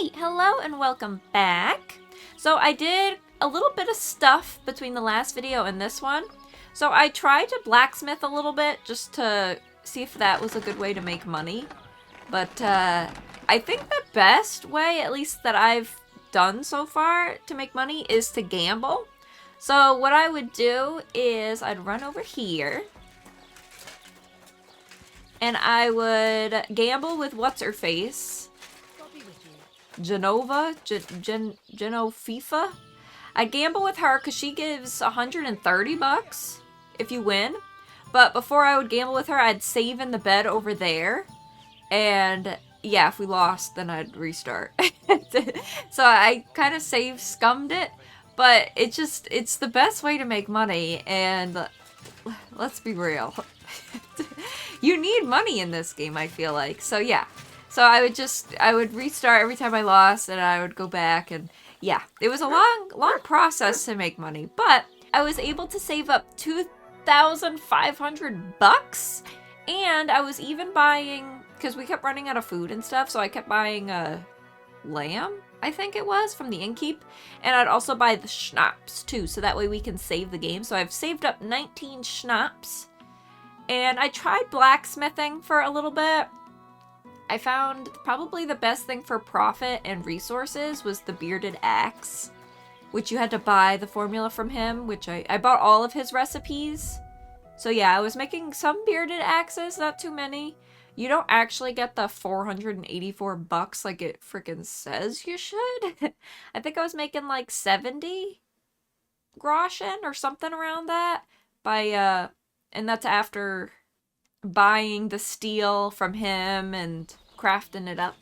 Alright, hello and welcome back. So I did a little bit of stuff between the last video and this one. So I tried to blacksmith a little bit just to see if that was a good way to make money. But I think the best way, at least that I've done so far to make money, is to gamble. So what I would do is I'd run over here. And I would gamble with what's-her-face. Genofifa. I gamble with her because she gives 130 bucks if you win. But before I would gamble with her, I'd save in the bed over there. And yeah, if we lost, then I'd restart. So I kind of scummed it. But it's the best way to make money. And let's be real. You need money in this game, I feel like. So yeah. So I would restart every time I lost, and I would go back, and yeah. It was a long process to make money, but I was able to save up 2,500 bucks, and I was even buying, because we kept running out of food and stuff, so I kept buying a lamb, I think it was, from the innkeep, and I'd also buy the schnapps too, so that way we can save the game. So I've saved up 19 schnapps, and I tried blacksmithing for a little bit. I found probably the best thing for profit and resources was the bearded axe, which you had to buy the formula from him, which I bought all of his recipes. So yeah, I was making some bearded axes, not too many. You don't actually get the 484 bucks like it freaking says you should. I think I was making like 70 groschen or something around that and that's after buying the steel from him and crafting it up.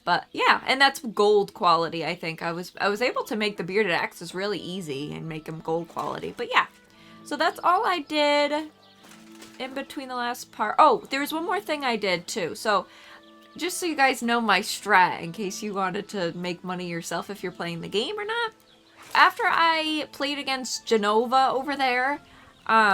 But yeah, and that's gold quality. I think I was able to make the bearded axes really easy and make them gold quality. But yeah, so that's all I did in between the last part. Oh, there's one more thing I did too. So just so you guys know my strat, in case you wanted to make money yourself if you're playing the game or not. After I played against Genova over there,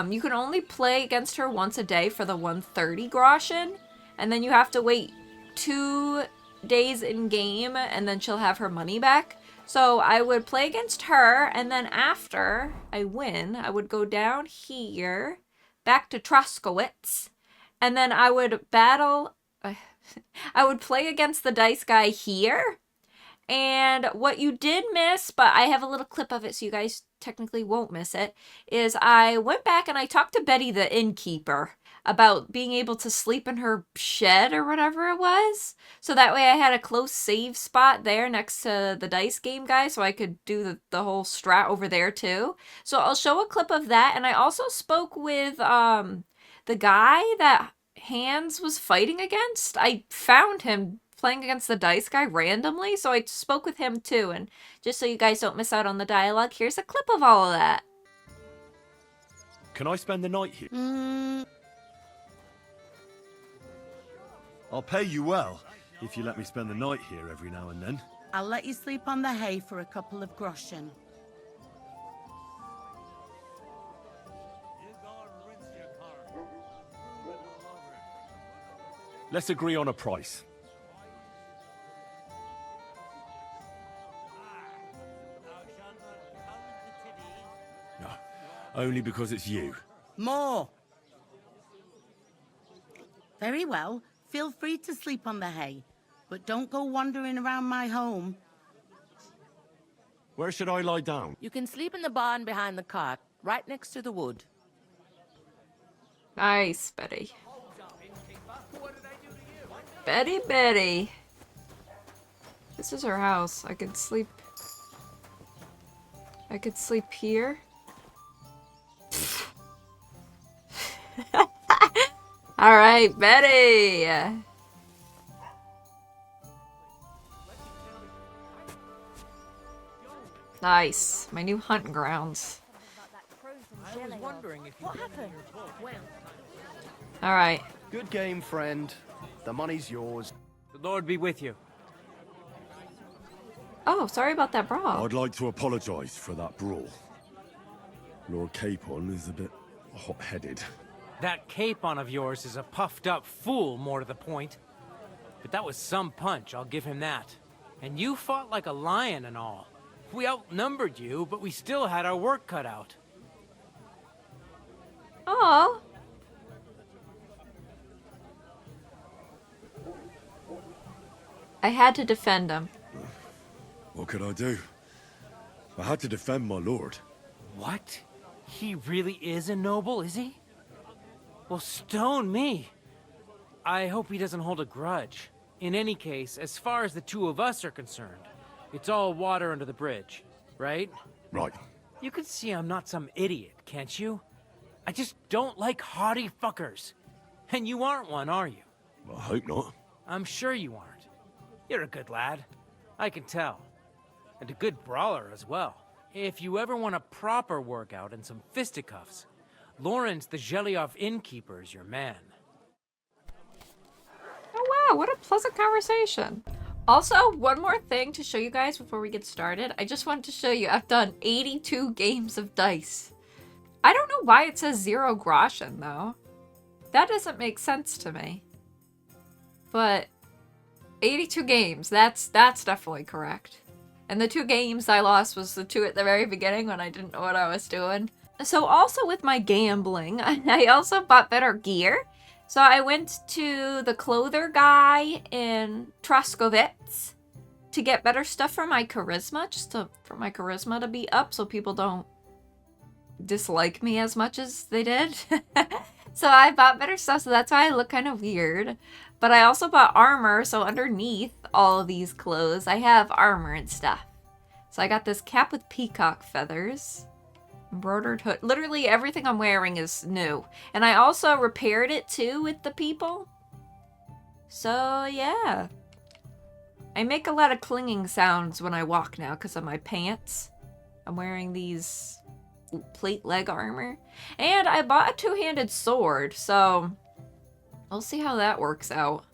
you can only play against her once a day for the 130 groschen, and then you have to wait 2 days in game, and then she'll have her money back. So I would play against her, and then after I win, I would go down here, back to Troskowitz, and then I would battle, I would play against the dice guy here. And what you did miss, but I have a little clip of it so you guys technically won't miss it, is I went back and I talked to Betty the innkeeper about being able to sleep in her shed or whatever it was. So that way I had a close save spot there next to the dice game guy, so I could do the whole strat over there too. So I'll show a clip of that, and I also spoke with the guy that Hans was fighting against. I found him playing against the dice guy randomly, so I spoke with him too, and just so you guys don't miss out on the dialogue, here's a clip of all of that. Can I spend the night here? I'll pay you well if you let me spend the night here every now and then. I'll let you sleep on the hay for a couple of groschen. Let's agree on a price. No, only because it's you. More! Very well. Feel free to sleep on the hay, but don't go wandering around my home. Where should I lie down? You can sleep in the barn behind the cart, right next to the wood. Nice, Betty. Betty. This is her house. I could sleep here. All right, Betty. Nice. My new hunting grounds. I was wondering if what happened. All right. Good game, friend. The money's yours. The Lord be with you. Oh, sorry about that brawl. I'd like to apologize for that brawl. Lord Capon is a bit hot-headed. That capon of yours is a puffed-up fool, more to the point. But that was some punch, I'll give him that. And you fought like a lion and all. We outnumbered you, but we still had our work cut out. Oh. I had to defend him. What could I do? I had to defend my lord. What? He really is a noble, is he? Well, stone me. I hope he doesn't hold a grudge. In any case, as far as the two of us are concerned, it's all water under the bridge, right? Right. You can see I'm not some idiot, can't you? I just don't like haughty fuckers. And you aren't one, are you? I hope not. I'm sure you aren't. You're a good lad. I can tell. And a good brawler as well. If you ever want a proper workout and some fisticuffs, Lawrence the Gelioff innkeeper is your man. Oh wow, what a pleasant conversation. Also, one more thing to show you guys before we get started. I just wanted to show you I've done 82 games of dice. I don't know why it says 0 groschen though. That doesn't make sense to me. But 82 games, that's definitely correct. And the 2 games I lost was the 2 at the very beginning when I didn't know what I was doing. So also with my gambling, I also bought better gear. So I went to the clother guy in Troskovitz to get better stuff for my charisma, for my charisma to be up so people don't dislike me as much as they did. So I bought better stuff, so that's why I look kind of weird. But I also bought armor, so underneath all of these clothes, I have armor and stuff. So I got this cap with peacock feathers. Embroidered hood. Literally everything I'm wearing is new. And I also repaired it too with the people. So yeah. I make a lot of clinging sounds when I walk now because of my pants. I'm wearing these plate leg armor. And I bought a 2-handed sword, so we'll see how that works out.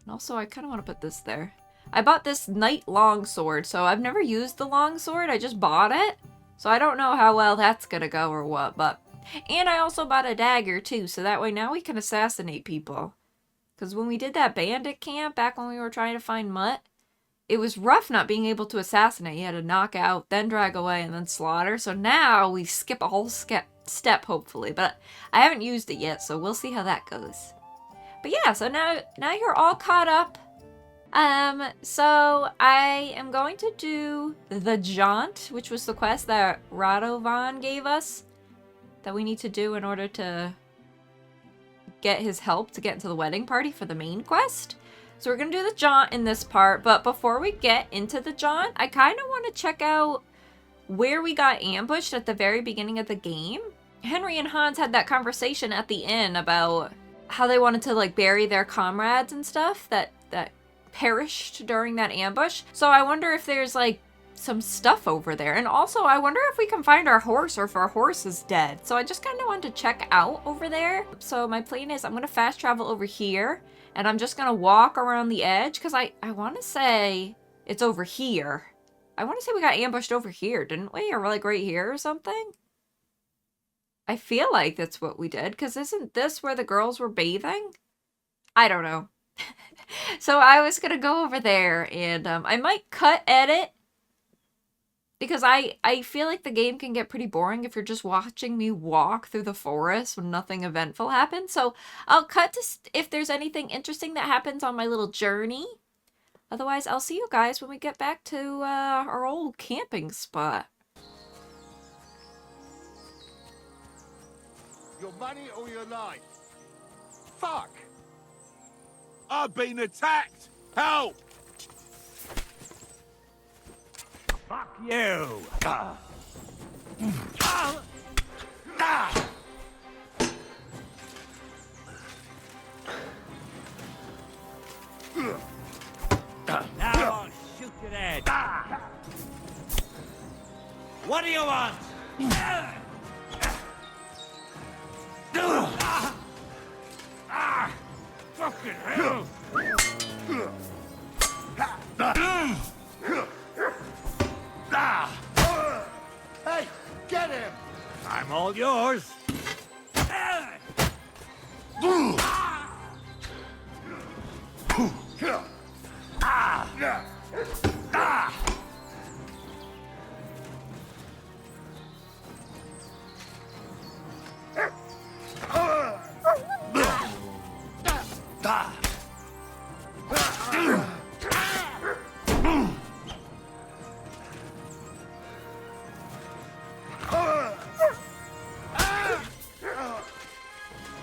And also I kind of want to put this there. I bought this knight longsword, so I've never used the longsword, I just bought it. So I don't know how well that's gonna go or what, but... And I also bought a dagger too, so that way now we can assassinate people. Because when we did that bandit camp, back when we were trying to find Mutt, it was rough not being able to assassinate. You had to knock out, then drag away, and then slaughter. So now we skip a whole step, hopefully. But I haven't used it yet, so we'll see how that goes. But yeah, so now you're all caught up. So I am going to do the Jaunt, which was the quest that Radovan gave us that we need to do in order to get his help to get into the wedding party for the main quest. So we're going to do the Jaunt in this part, but before we get into the Jaunt, I kind of want to check out where we got ambushed at the very beginning of the game. Henry and Hans had that conversation at the inn about how they wanted to like bury their comrades and stuff that perished during that ambush. So I wonder if there's like some stuff over there. And also I wonder if we can find our horse or if our horse is dead. So I just kind of wanted to check out over there. So my plan is I'm going to fast travel over here and I'm just going to walk around the edge because I want to say it's over here. I want to say we got ambushed over here, didn't we? Or like right here or something? I feel like that's what we did because isn't this where the girls were bathing? I don't know. So I was gonna go over there and I might cut edit because I feel like the game can get pretty boring if you're just watching me walk through the forest when nothing eventful happens. So I'll cut to if there's anything interesting that happens on my little journey. Otherwise, I'll see you guys when we get back to our old camping spot. Your money or your life? Fuck! I've been attacked! Help! Fuck you! Now I'll shoot you dead. What do you want? Fucking hell! Hey, get him! I'm all yours.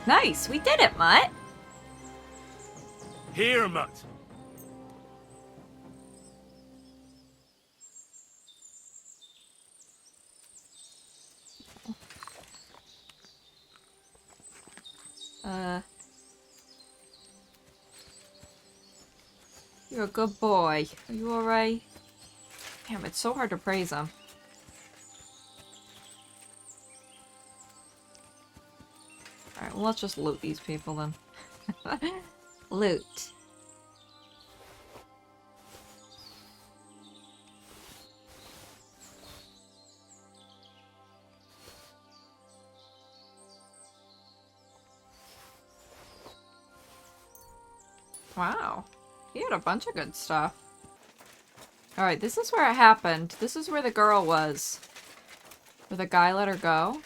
Nice, we did it, Mutt. Here, Mutt. You're a good boy. Are you alright? Damn, it's so hard to praise him. Alright, well, let's just loot these people then. Loot. Wow. He had a bunch of good stuff. Alright, this is where it happened. This is where the girl was. Where the guy let her go.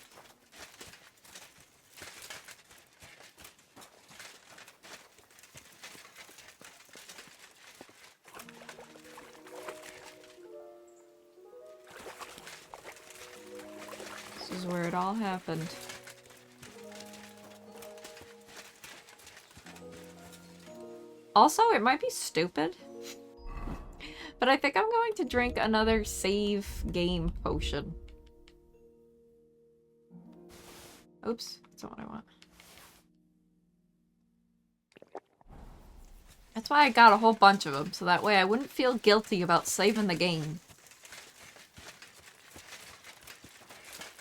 This is where it all happened. Also, it might be stupid, but I think I'm going to drink another save game potion. Oops, that's not what I want. That's why I got a whole bunch of them, so that way I wouldn't feel guilty about saving the game.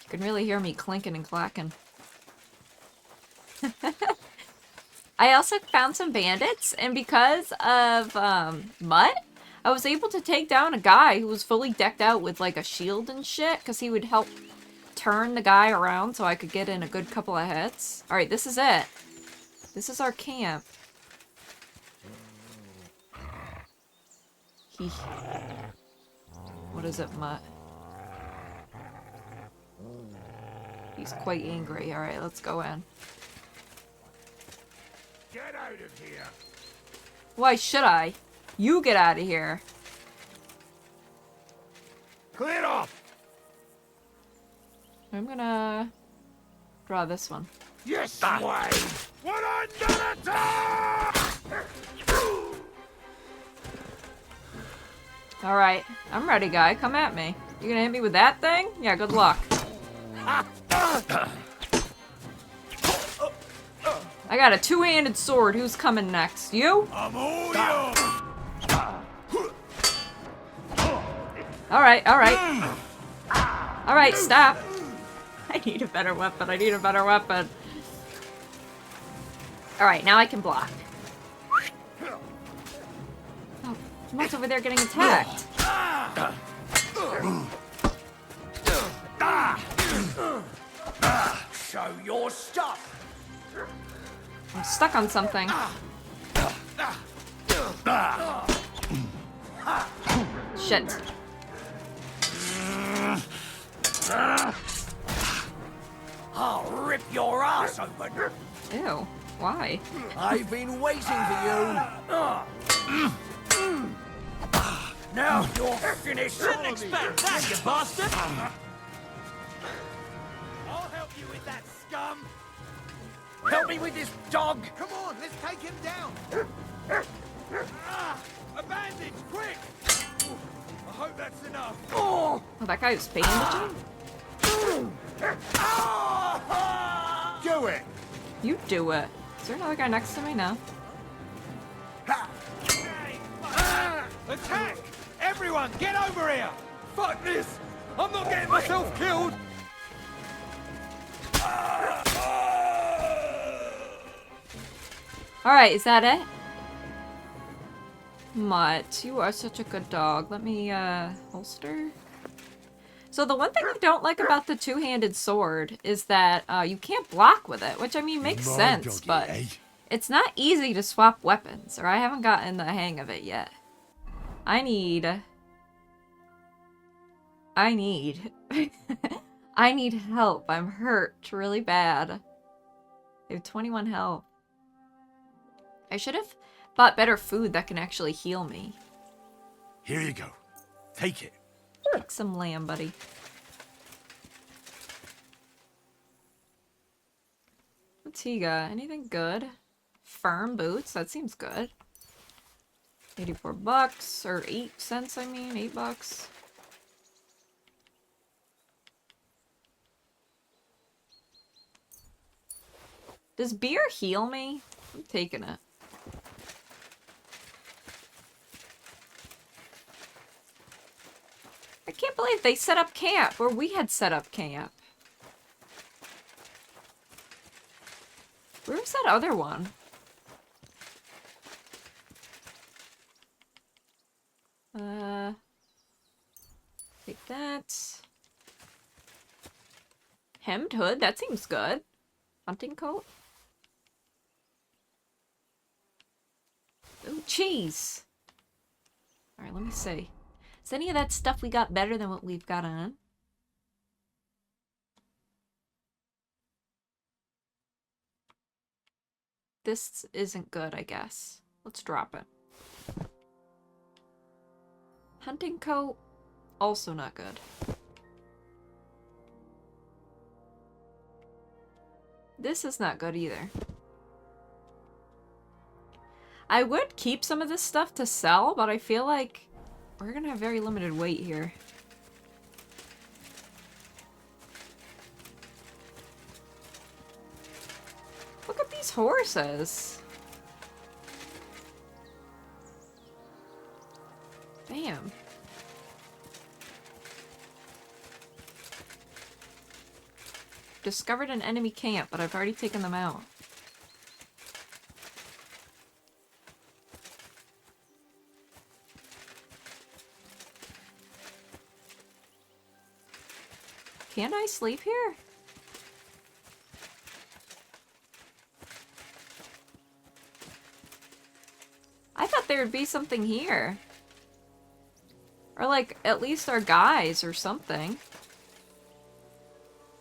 You can really hear me clinking and clacking. I also found some bandits, and because of Mutt, I was able to take down a guy who was fully decked out with like a shield and shit, because he would help turn the guy around so I could get in a good couple of hits. Alright, this is it. This is our camp. What is it, Mutt? He's quite angry. Alright, let's go in. Get out of here! Why should I? You get out of here. Clear off! I'm gonna draw this one. You slave! What under attack! Alright, I'm ready, guy. Come at me. You gonna hit me with that thing? Yeah, good luck. I got a two-handed sword. Who's coming next? You? I'm all yours! Alright, alright. Alright, stop. I need a better weapon. I need a better weapon. Alright, now I can block. Oh, Mutt's over there getting attacked. Show your stuff! I'm stuck on something. Shit. I'll rip your ass open! Ew. Why? I've been waiting for you! Now you're finished! Didn't expect that, you bastard! I'll help you with that scum! Help me with this dog! Come on, let's take him down! A bandage, quick! I hope that's enough. Oh, that guy was bandaging? Do it! You do it. Is there another guy next to me? No. Attack! Everyone, get over here! Fuck this! I'm not getting myself killed! Alright, is that it? Mutt, you are such a good dog. Let me, holster. So the one thing I don't like about the two-handed sword is that, you can't block with it, which, I mean, makes sense, but it's not easy to swap weapons, or I haven't gotten the hang of it yet. I need... I need help. I'm hurt really bad. I have 21 health. I should have bought better food that can actually heal me. Here you go. Take it. Take some lamb, buddy. What's he got? Anything good? Firm boots? That seems good. 84 bucks, or 8 cents, I mean. 8 bucks. Does beer heal me? I'm taking it. I can't believe they set up camp where we had set up camp. Where's that other one? Take that. Hemmed hood, that seems good. Hunting coat. Ooh, cheese. Alright, let me see. Is any of that stuff we got better than what we've got on? This isn't good, I guess. Let's drop it. Hunting coat, also not good. This is not good either. I would keep some of this stuff to sell, but I feel like we're gonna have very limited weight here. Look at these horses. Damn. Discovered an enemy camp, but I've already taken them out. Can I sleep here? I thought there would be something here. Or like, at least our guys or something.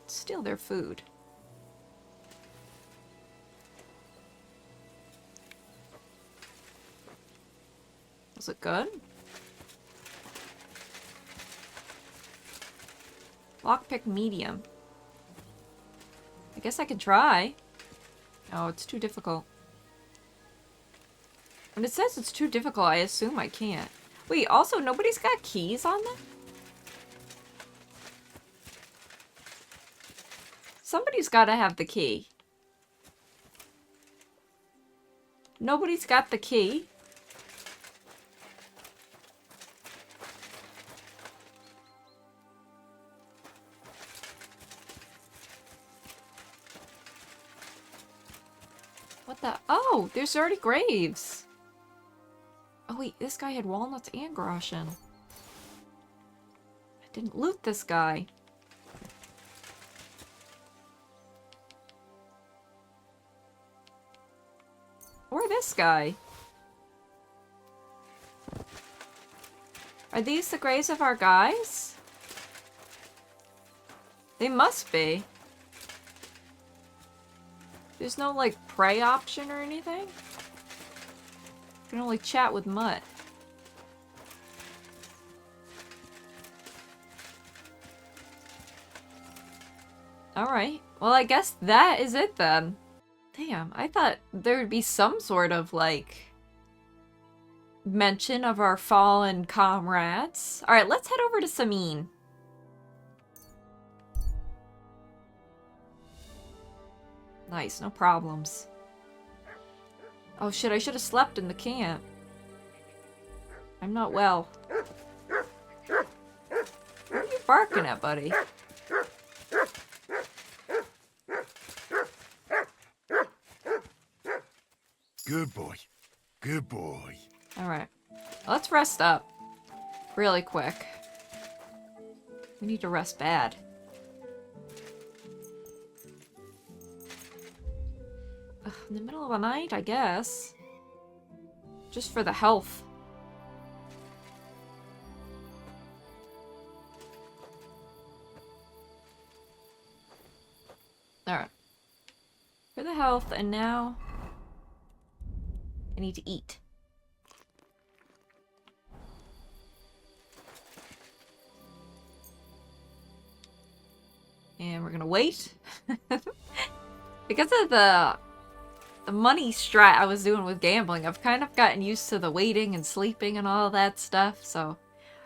Steal their food. Was it good? Lockpick medium. I guess I could try. Oh, it's too difficult. When it says it's too difficult, I assume I can't. Wait, also, nobody's got keys on them? Somebody's gotta have the key. Nobody's got the key. What the? Oh, there's already graves. Oh wait, this guy had walnuts and groschen. I didn't loot this guy. Or this guy. Are these the graves of our guys? They must be. There's no, like, prey option or anything? You can only chat with Mutt. Alright. Well, I guess that is it then. Damn, I thought there would be some sort of, like, mention of our fallen comrades. Alright, let's head over to Samin. Nice, no problems. Oh shit, I should have slept in the camp. I'm not well. What are you barking at, buddy? Good boy. Good boy. Alright. Let's rest up. Really quick. We need to rest bad. Ugh, in the middle of the night, I guess. Just for the health. health, and now I need to eat. And we're gonna wait. Because of the money strat I was doing with gambling, I've kind of gotten used to the waiting and sleeping and all that stuff, so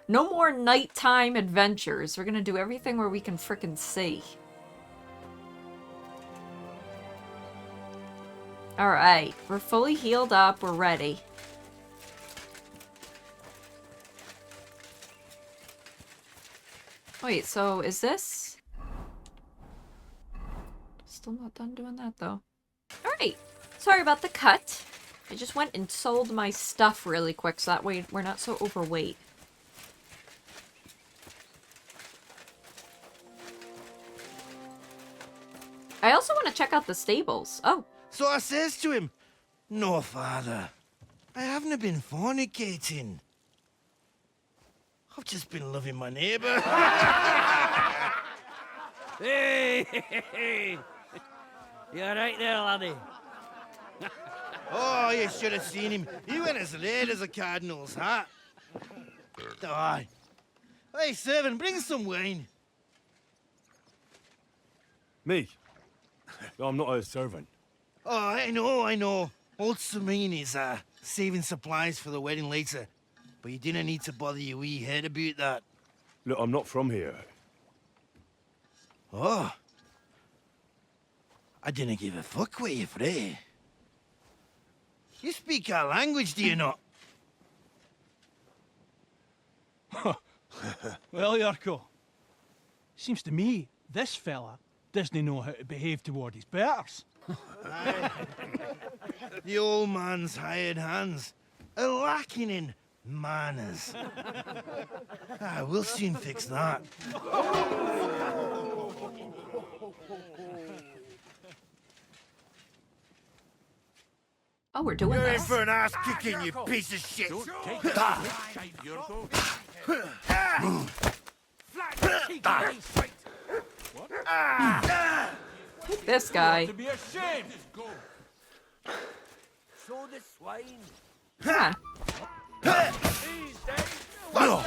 no more nighttime adventures. We're gonna do everything where we can frickin' see. Alright, we're fully healed up, we're ready. Wait, so is this? Still not done doing that though. Alright, sorry about the cut. I just went and sold my stuff really quick so that way we're not so overweight. I also want to check out the stables. Oh. So I says to him, "No, father, I haven't been fornicating. I've just been loving my neighbour." Hey! You alright there, laddie? Oh, you should have seen him. He went as red as a cardinal's hat. Aye. Hey, servant, bring some wine. Me? I'm not a servant. Oh, I know. Old Serene is saving supplies for the wedding later. But you didn't need to bother your wee head about that. Look, I'm not from here. Oh. I didn't give a fuck what you fray. You speak our language, do you not? Well, Yurko, seems to me this fella doesn't know how to behave toward his betters. The old man's hired hands are lacking in manners. We'll soon fix that. Oh, we're doing You're in this. for an ass kicking, you piece of shit. This guy. To be ashamed! Show the swine. Come on.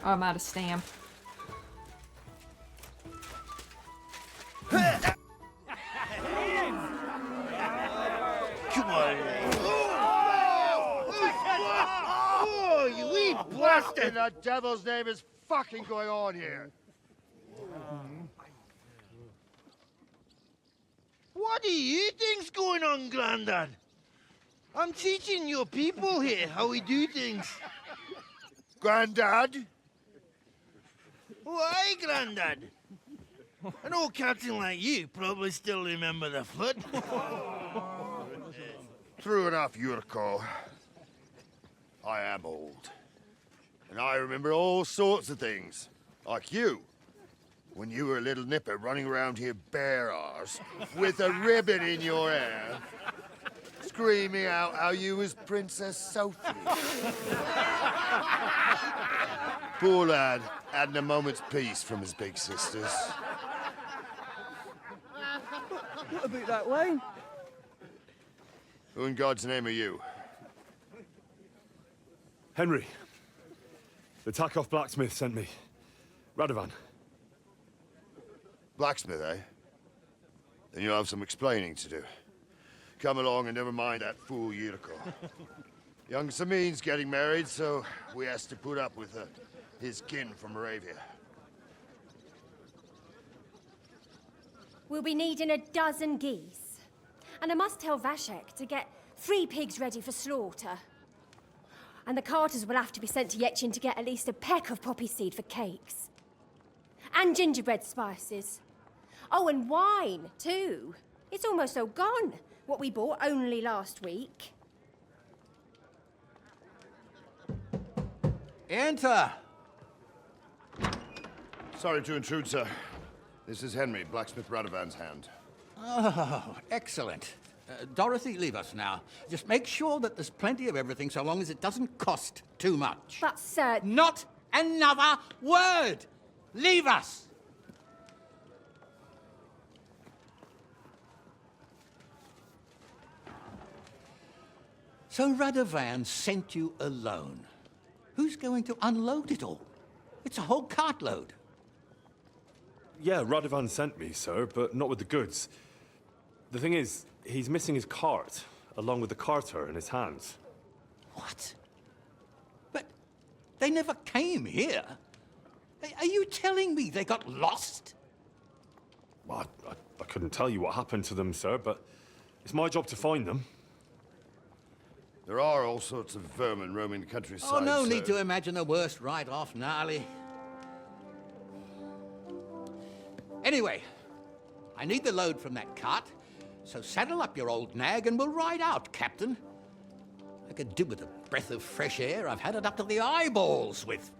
Oh, I'm out of stamp. Come on. Oh, you wee blasted! In the devil's name is fucking going on here? What do you think's going on, Grandad? I'm teaching your people here how we do things. Grandad? Why, Grandad? An old captain like you probably still remember the flood. True enough, Yurko. I am old. And I remember all sorts of things. Like you. When you were a little nipper running around here bare arse, with a ribbon in your hair, screaming out how you was Princess Sophie. Poor lad, hadn't a moment's peace from his big sisters. What about that wine? Who in God's name are you? Henry. The Takoff blacksmith sent me. Radovan. Blacksmith, eh? Then you'll have some explaining to do. Come along and never mind that fool Yurko. Young Samin's getting married, so we has to put up with his kin from Moravia. We'll be needing a dozen geese. And I must tell Vashek to get 3 pigs ready for slaughter. And the carters will have to be sent to Yetchin to get at least a peck of poppy seed for cakes. And gingerbread spices. Oh, and wine, too. It's almost all gone, what we bought only last week. Enter! Sorry to intrude, sir. This is Henry, blacksmith Radovan's hand. Oh, excellent. Dorothy, leave us now. Just make sure that there's plenty of everything so long as it doesn't cost too much. But, sir... Not another word! Leave us! So Radovan sent you alone. Who's going to unload it all? It's a whole cartload. Yeah, Radovan sent me, sir, but not with the goods. The thing is, he's missing his cart, along with the carter in his hands. What? But they never came here. Are you telling me they got lost? Well, I couldn't tell you what happened to them, sir, but it's my job to find them. There are all sorts of vermin roaming the countryside. Oh, no so... need to imagine the worst right off, gnarly. Anyway, I need the load from that cart, so saddle up your old nag and we'll ride out, Captain. I could do with a breath of fresh air. I've had it up to the eyeballs with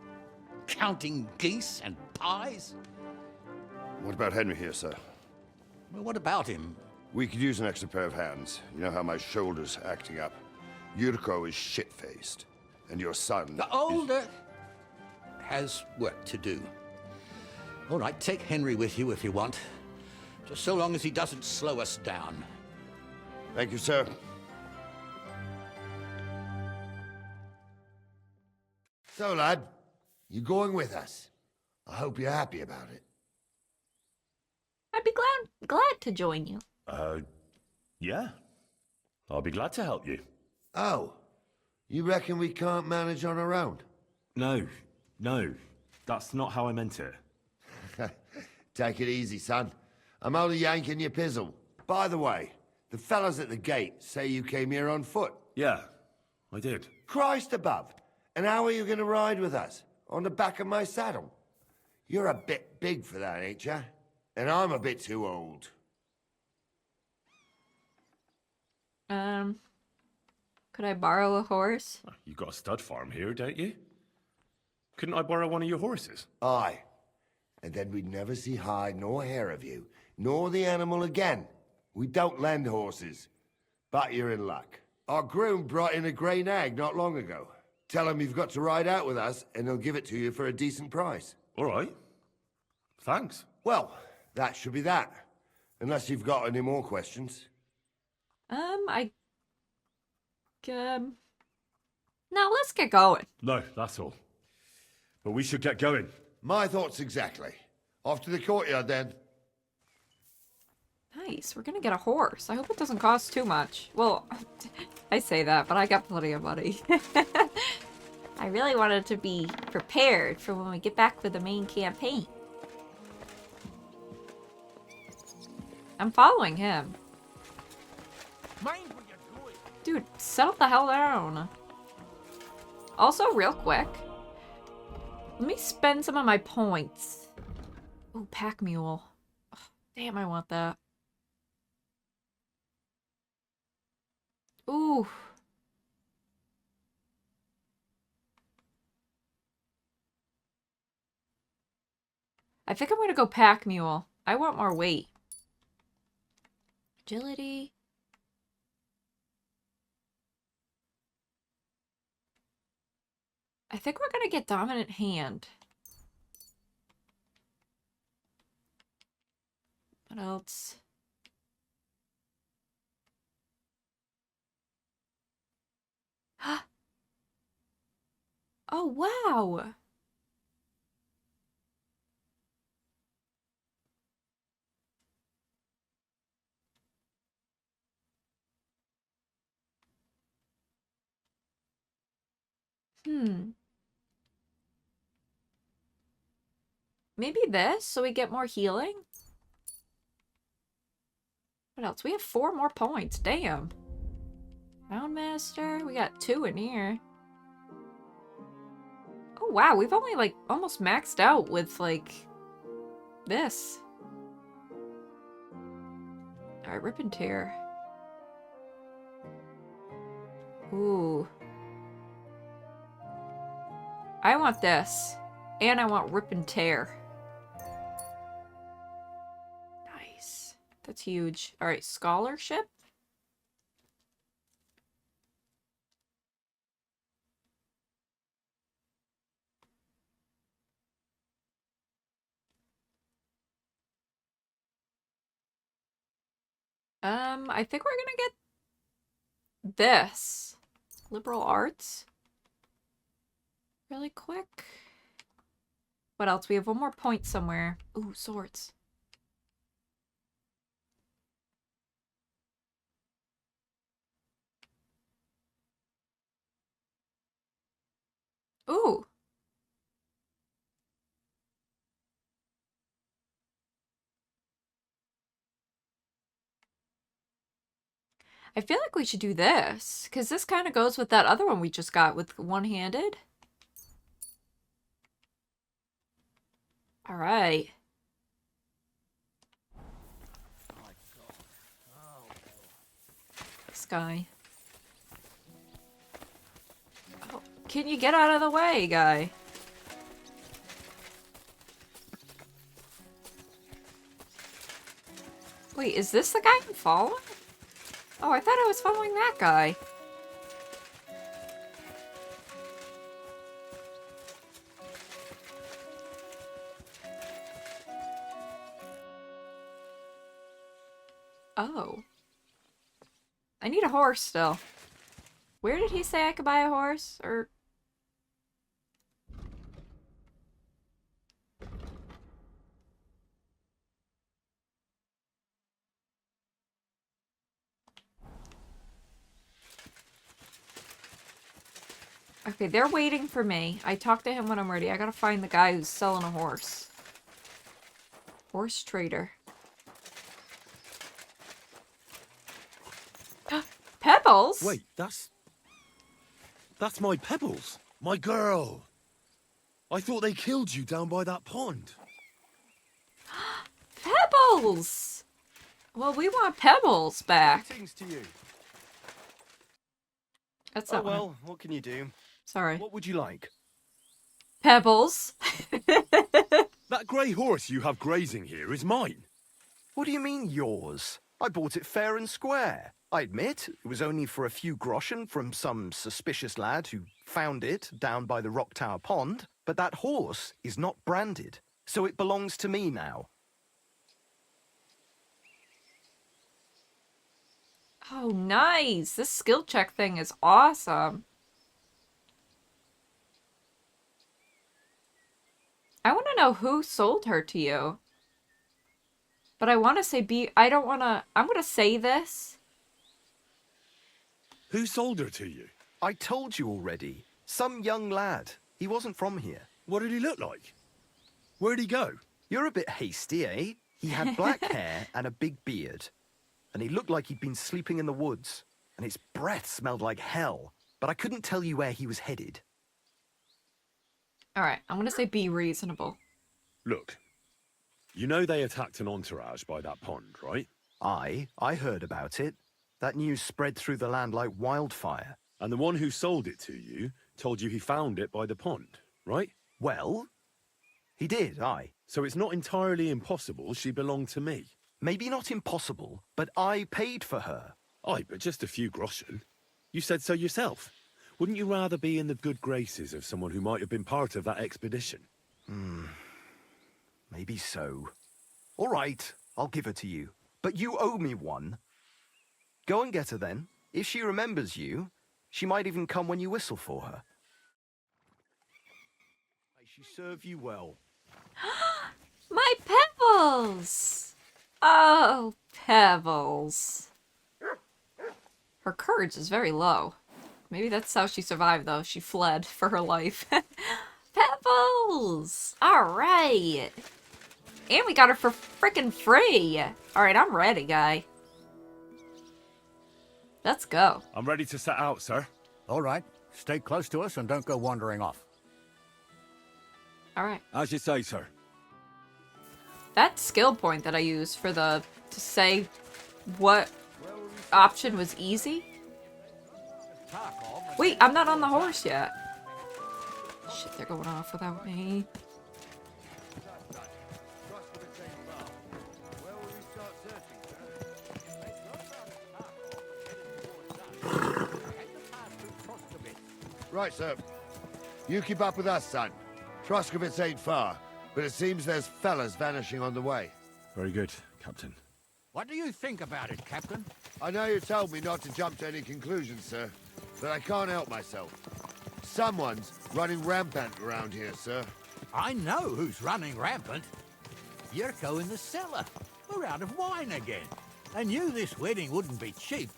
counting geese and pies. What about Henry here, sir? Well, what about him? We could use an extra pair of hands. You know how my shoulder's acting up. Yurko is shit-faced, and your son... The older has work to do. All right, take Henry with you if you want. Just so long as he doesn't slow us down. Thank you, sir. So, lad, you going with us? I hope you're happy about it. I'd be glad to join you. Yeah. I'll be glad to help you. Oh, you reckon we can't manage on our own? No. That's not how I meant it. Take it easy, son. I'm only yanking your pizzle. By the way, the fellas at the gate say you came here on foot. Yeah, I did. Christ above. And how are you going to ride with us? On the back of my saddle? You're a bit big for that, ain't ya? And I'm a bit too old. Could I borrow a horse? You got a stud farm here, don't you? Couldn't I borrow one of your horses? Aye. And then we'd never see hide nor hair of you, nor the animal again. We don't lend horses. But you're in luck. Our groom brought in a grey nag not long ago. Tell him you've got to ride out with us, and he'll give it to you for a decent price. All right. Thanks. Well, that should be that. Unless you've got any more questions. Now let's get going. No, that's all. But we should get going. My thoughts exactly. Off to the courtyard, then. Nice, we're gonna get a horse. I hope it doesn't cost too much. Well, I say that, but I got plenty of money. I really wanted to be prepared for when we get back for the main campaign. I'm following him. Mind where you're going. Dude, settle the hell down. Also, real quick, let me spend some of my points. Oh, pack mule. Oh, damn, I want that. Ooh. I think I'm gonna go pack mule. I want more weight. Agility. I think we're gonna get dominant hand. What else? Oh, wow. Maybe this, so we get more healing? What else? We have 4 more points. Damn. Roundmaster. We got 2 in here. Oh, wow. We've only, like, almost maxed out with, like, this. Alright, rip and tear. Ooh. I want this. And I want rip and tear. Nice. That's huge. Alright, scholarship? I think we're gonna get this. Liberal arts. Really quick. What else? We have one more point somewhere. Ooh, swords. Ooh. I feel like we should do this, because this kind of goes with that other one we just got with one-handed. All right. This guy. Oh, can you get out of the way, guy? Wait, is this the guy I'm following? Oh, I thought I was following that guy. Oh. I need a horse still. Where did he say I could buy a horse? Or... Okay, they're waiting for me. I talk to him when I'm ready. I gotta find the guy who's selling a horse. Horse trader. Pebbles? Wait, that's my Pebbles. My girl. I thought they killed you down by that pond. Pebbles! Well, we want Pebbles back. Greetings to you. That's Oh not well, what can you do? Sorry. What would you like? Pebbles. That grey horse you have grazing here is mine. What do you mean yours? I bought it fair and square. I admit, it was only for a few groschen from some suspicious lad who found it down by the Rock Tower Pond, but that horse is not branded, so it belongs to me now. Oh, nice. This skill check thing is awesome. I want to know who sold her to you. But I want to say I don't want to... I'm going to say this. Who sold her to you? I told you already. Some young lad. He wasn't from here. What did he look like? Where'd he go? You're a bit hasty, eh? He had black hair and a big beard. And he looked like he'd been sleeping in the woods. And his breath smelled like hell. But I couldn't tell you where he was headed. Alright, I'm going to say be reasonable. Look, you know they attacked an entourage by that pond, right? I heard about it. That news spread through the land like wildfire. And the one who sold it to you told you he found it by the pond, right? Well, he did, aye. So it's not entirely impossible she belonged to me. Maybe not impossible, but I paid for her. Aye, but just a few groschen. You said so yourself. Wouldn't you rather be in the good graces of someone who might have been part of that expedition? Maybe so. All right, I'll give her to you. But you owe me one. Go and get her then. If she remembers you, she might even come when you whistle for her. May she serve you well. My Pebbles! Oh, Pebbles. Her courage is very low. Maybe that's how she survived, though. She fled for her life. Pebbles! Alright! And we got her for frickin' free! Alright, I'm ready, guy. Let's go. I'm ready to set out, sir. All right. Stay close to us and don't go wandering off. Alright. As you say, sir. That skill point that I used for to say what option was easy? Wait, I'm not on the horse yet. Shit, they're going off without me. Right, sir. You keep up with us, son. Troskovitz ain't far, but it seems there's fellas vanishing on the way. Very good, Captain. What do you think about it, Captain? I know you told me not to jump to any conclusions, sir, but I can't help myself. Someone's running rampant around here, sir. I know who's running rampant. Yurko in the cellar. We're out of wine again. I knew this wedding wouldn't be cheap,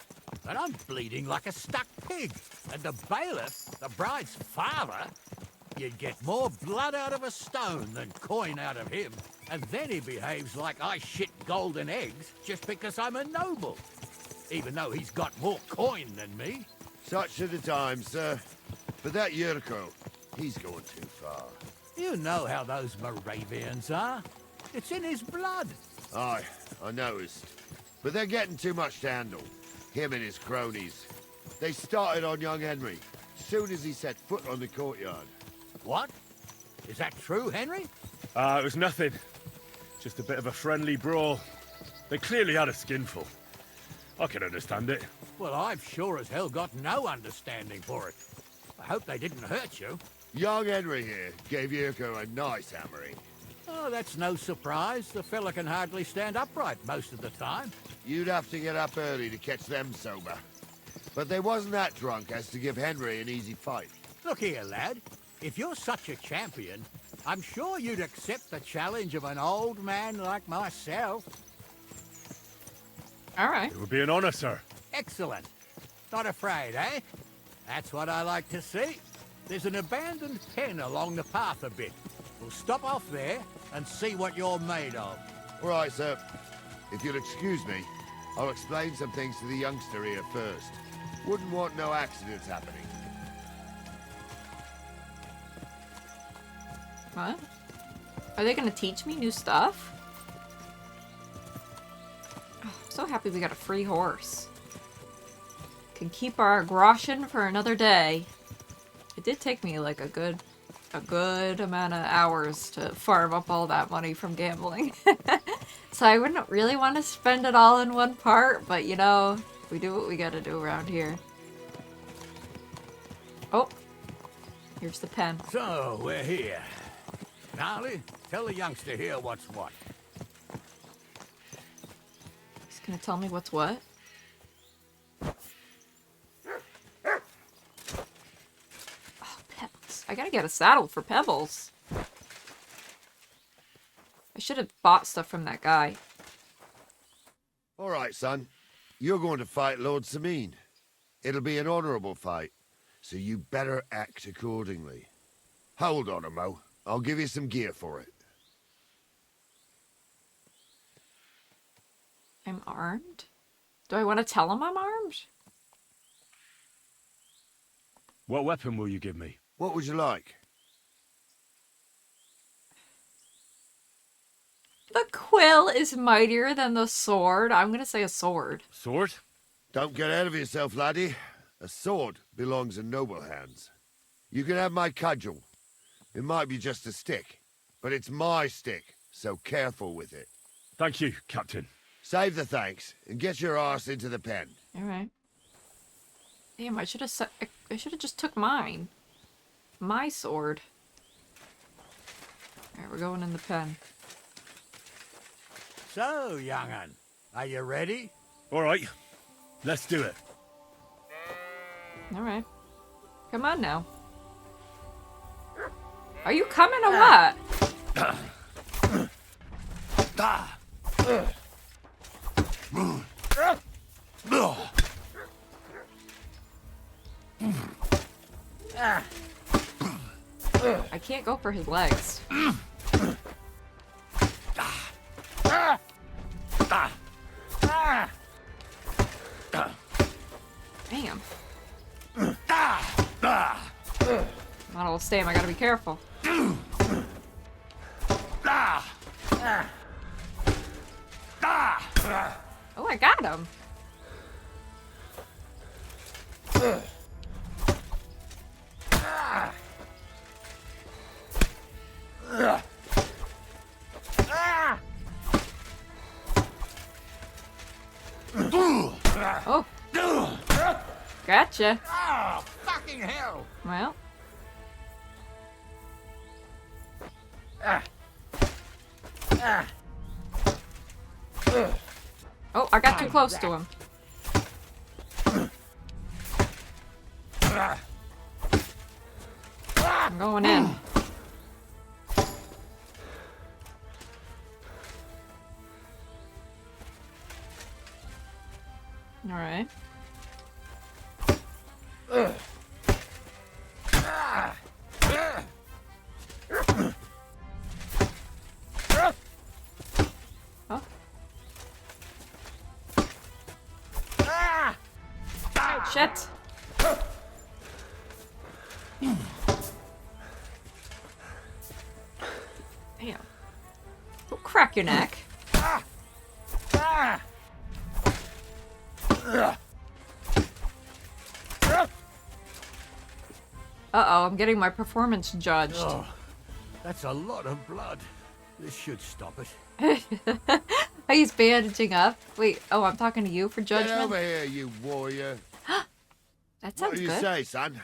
but I'm bleeding like a stuck pig. And the bailiff, the bride's father, you'd get more blood out of a stone than coin out of him. And then he behaves like I shit golden eggs just because I'm a noble. Even though he's got more coin than me. Such are the times, sir. But that Yurko, he's going too far. You know how those Moravians are. It's in his blood. Aye, I noticed. But they're getting too much to handle. Him and his cronies. They started on young Henry, soon as he set foot on the courtyard. What? Is that true, Henry? It was nothing. Just a bit of a friendly brawl. They clearly had a skinful. I can understand it. Well, I've sure as hell got no understanding for it. I hope they didn't hurt you. Young Henry here gave Yurko a nice hammering. Oh, that's no surprise. The fella can hardly stand upright most of the time. You'd have to get up early to catch them sober. But they wasn't that drunk as to give Henry an easy fight. Look here, lad. If you're such a champion, I'm sure you'd accept the challenge of an old man like myself. All right. It would be an honor, sir. Excellent. Not afraid, eh? That's what I like to see. There's an abandoned pen along the path a bit. We'll stop off there and see what you're made of. All right, sir. If you'll excuse me, I'll explain some things to the youngster here first. Wouldn't want no accidents happening. What? Are they gonna teach me new stuff? Oh, I'm so happy we got a free horse. Can keep our groschen for another day. It did take me like a good amount of hours to farm up all that money from gambling. So I wouldn't really want to spend it all in one part, but you know, we do what we gotta do around here. Oh, here's the pen. So, we're here. Gnarly, tell the youngster here what's what. He's gonna tell me what's what? Oh, Pebbles. I gotta get a saddle for Pebbles. I should have bought stuff from that guy. All right, son. You're going to fight Lord Sameen. It'll be an honorable fight, so you better act accordingly. Hold on, Mo. I'll give you some gear for it. I'm armed? Do I want to tell him I'm armed? What weapon will you give me? What would you like? The quill is mightier than the sword. I'm gonna say a sword. Sword? Don't get ahead of yourself, laddie. A sword belongs in noble hands. You can have my cudgel. It might be just a stick, but it's my stick, so careful with it. Thank you, Captain. Save the thanks, and get your arse into the pen. All right. Damn, I should have just took mine. My sword. All right, we're going in the pen. So, young'un, are you ready? All right, let's do it. All right. Come on now. Are you coming or what? I can't go for his legs. Damn. Not all the same, I gotta be careful. Oh, I got him. Oh. Gotcha. Oh, fucking hell! Well. Oh, I got too close to him. I'm going in. Alright. Oh. Shit. Damn. Don't crack your neck. Uh-oh, I'm getting my performance judged. Oh, that's a lot of blood. This should stop it. He's bandaging up. Wait, oh, I'm talking to you for Get judgment? over here, you warrior. That sounds What do you good. say, son?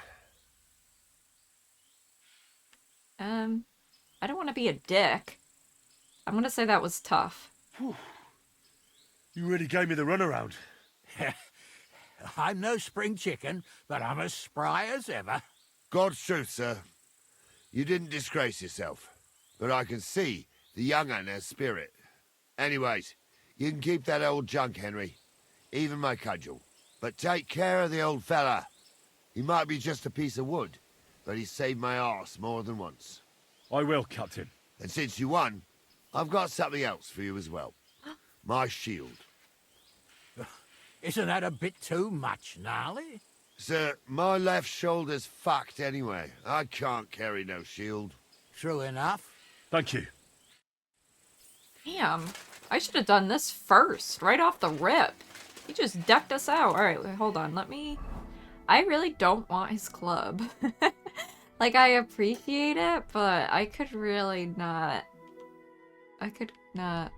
I don't want to be a dick. I'm gonna say that was tough. You really gave me the runaround. I'm no spring chicken, but I'm as spry as ever. God's truth, sir. You didn't disgrace yourself, but I can see the young un has spirit. Anyways, you can keep that old junk, Henry. Even my cudgel. But take care of the old fella. He might be just a piece of wood, but he saved my arse more than once. I will, Captain. And since you won, I've got something else for you as well. My shield. Isn't that a bit too much, Gnarly? Sir, my left shoulder's fucked anyway. I can't carry no shield. True enough. Thank you. Damn. I should have done this first, right off the rip. He just decked us out. Alright, wait, hold on. Let me... I really don't want his club. Like, I appreciate it, but I could really not... I could not...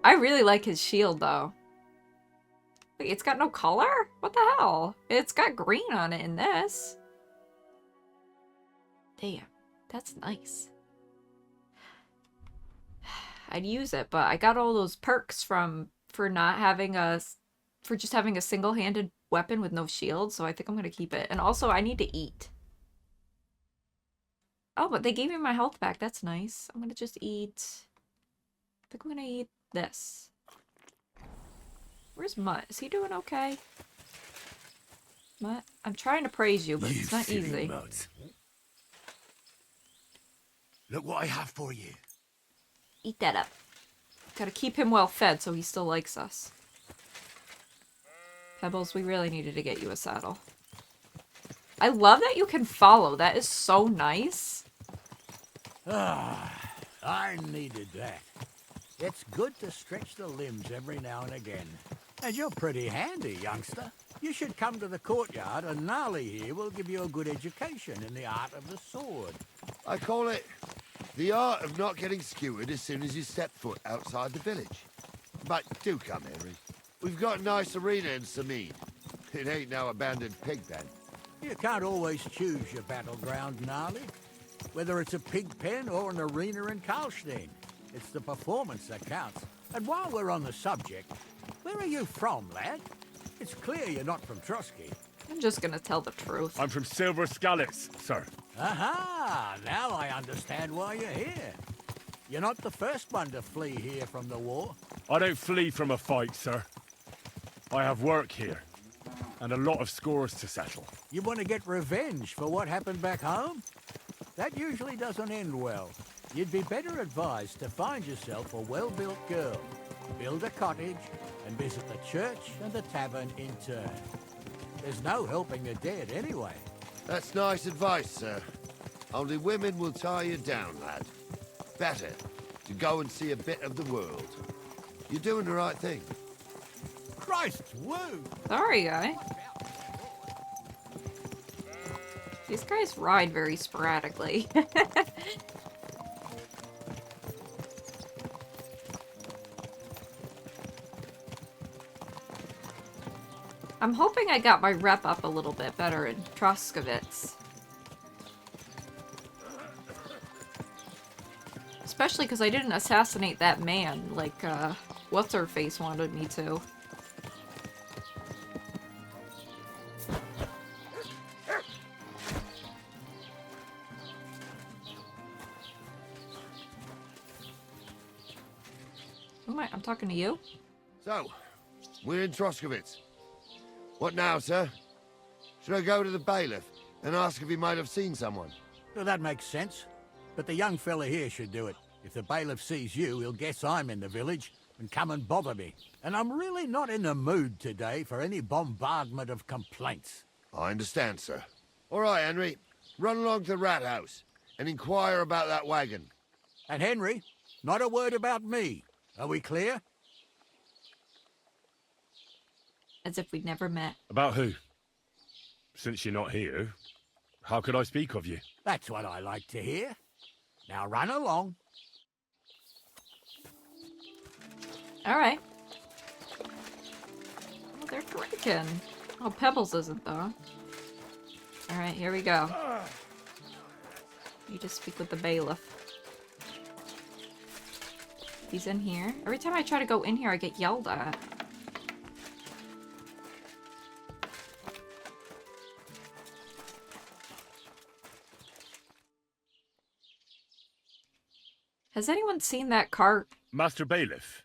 I really like his shield, though. Wait, it's got no color? What the hell? It's got green on it in this. Damn, that's nice. I'd use it, but I got all those perks for not having for just having a single-handed weapon with no shield, so I think I'm gonna keep it. And also, I need to eat. Oh, but they gave me my health back. That's nice. I'm gonna just eat... I think I'm gonna eat this. Where's Mutt? Is he doing okay? Mutt? I'm trying to praise you, but it's not easy. Mutt. Look what I have for you. Eat that up. Gotta keep him well fed so he still likes us. Pebbles, we really needed to get you a saddle. I love that you can follow. That is so nice. Ah, I needed that. It's good to stretch the limbs every now and again. And you're pretty handy, youngster. You should come to the courtyard, and Gnarly here will give you a good education in the art of the sword. I call it the art of not getting skewered as soon as you step foot outside the village. But do come, Henry. We've got a nice arena in Samid. It ain't no abandoned pig pen. You can't always choose your battleground, Gnarly. Whether it's a pig pen or an arena in Karlstein, it's the performance that counts. And while we're on the subject, where are you from, lad? It's clear you're not from Trotsky. I'm just gonna tell the truth. I'm from Silver Scallops, sir. Aha! Now I understand why you're here. You're not the first one to flee here from the war. I don't flee from a fight, sir. I have work here, and a lot of scores to settle. You want to get revenge for what happened back home? That usually doesn't end well. You'd be better advised to find yourself a well-built girl, build a cottage, and visit the church and the tavern in turn. There's no helping the dead anyway. That's nice advice, sir. Only women will tie you down, lad. Better to go and see a bit of the world. You're doing the right thing. Christ's woo! Sorry, guy. These guys ride very sporadically. I'm hoping I got my rep up a little bit better in Troskovitz. Especially because I didn't assassinate that man like what's her face wanted me to. Who am I? I'm talking to you? So, we're in Troskowitz. What now, sir? Should I go to the bailiff and ask if he might have seen someone? Well, that makes sense. But the young fella here should do it. If the bailiff sees you, he'll guess I'm in the village and come and bother me. And I'm really not in the mood today for any bombardment of complaints. I understand, sir. All right, Henry. Run along to the rat house and inquire about that wagon. And Henry, not a word about me. Are we clear? As if we'd never met. About who? Since you're not here, how could I speak of you? That's what I like to hear. Now run along. All right. Oh, they're drinking. Oh, Pebbles isn't, though. All right, here we go. You just speak with the bailiff. He's in here. Every time I try to go in here, I get yelled at. Has anyone seen that cart? Master Bailiff,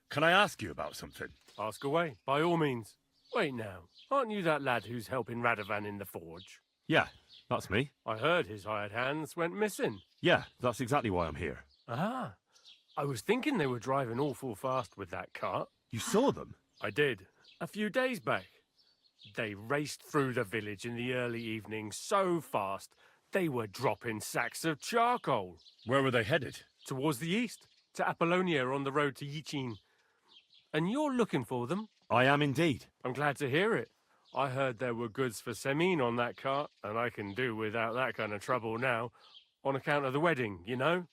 can I ask you about something? Ask away, by all means. Wait now, aren't you that lad who's helping Radovan in the forge? Yeah, that's me. I heard his hired hands went missing. Yeah, that's exactly why I'm here. Ah, I was thinking they were driving awful fast with that cart. You saw them? I did, a few days back. They raced through the village in the early evening so fast, they were dropping sacks of charcoal. Where were they headed? Towards the east, to Apollonia on the road to Yichin. And you're looking for them? I am indeed. I'm glad to hear it. I heard there were goods for Semin on that cart, and I can do without that kind of trouble now, on account of the wedding, you know?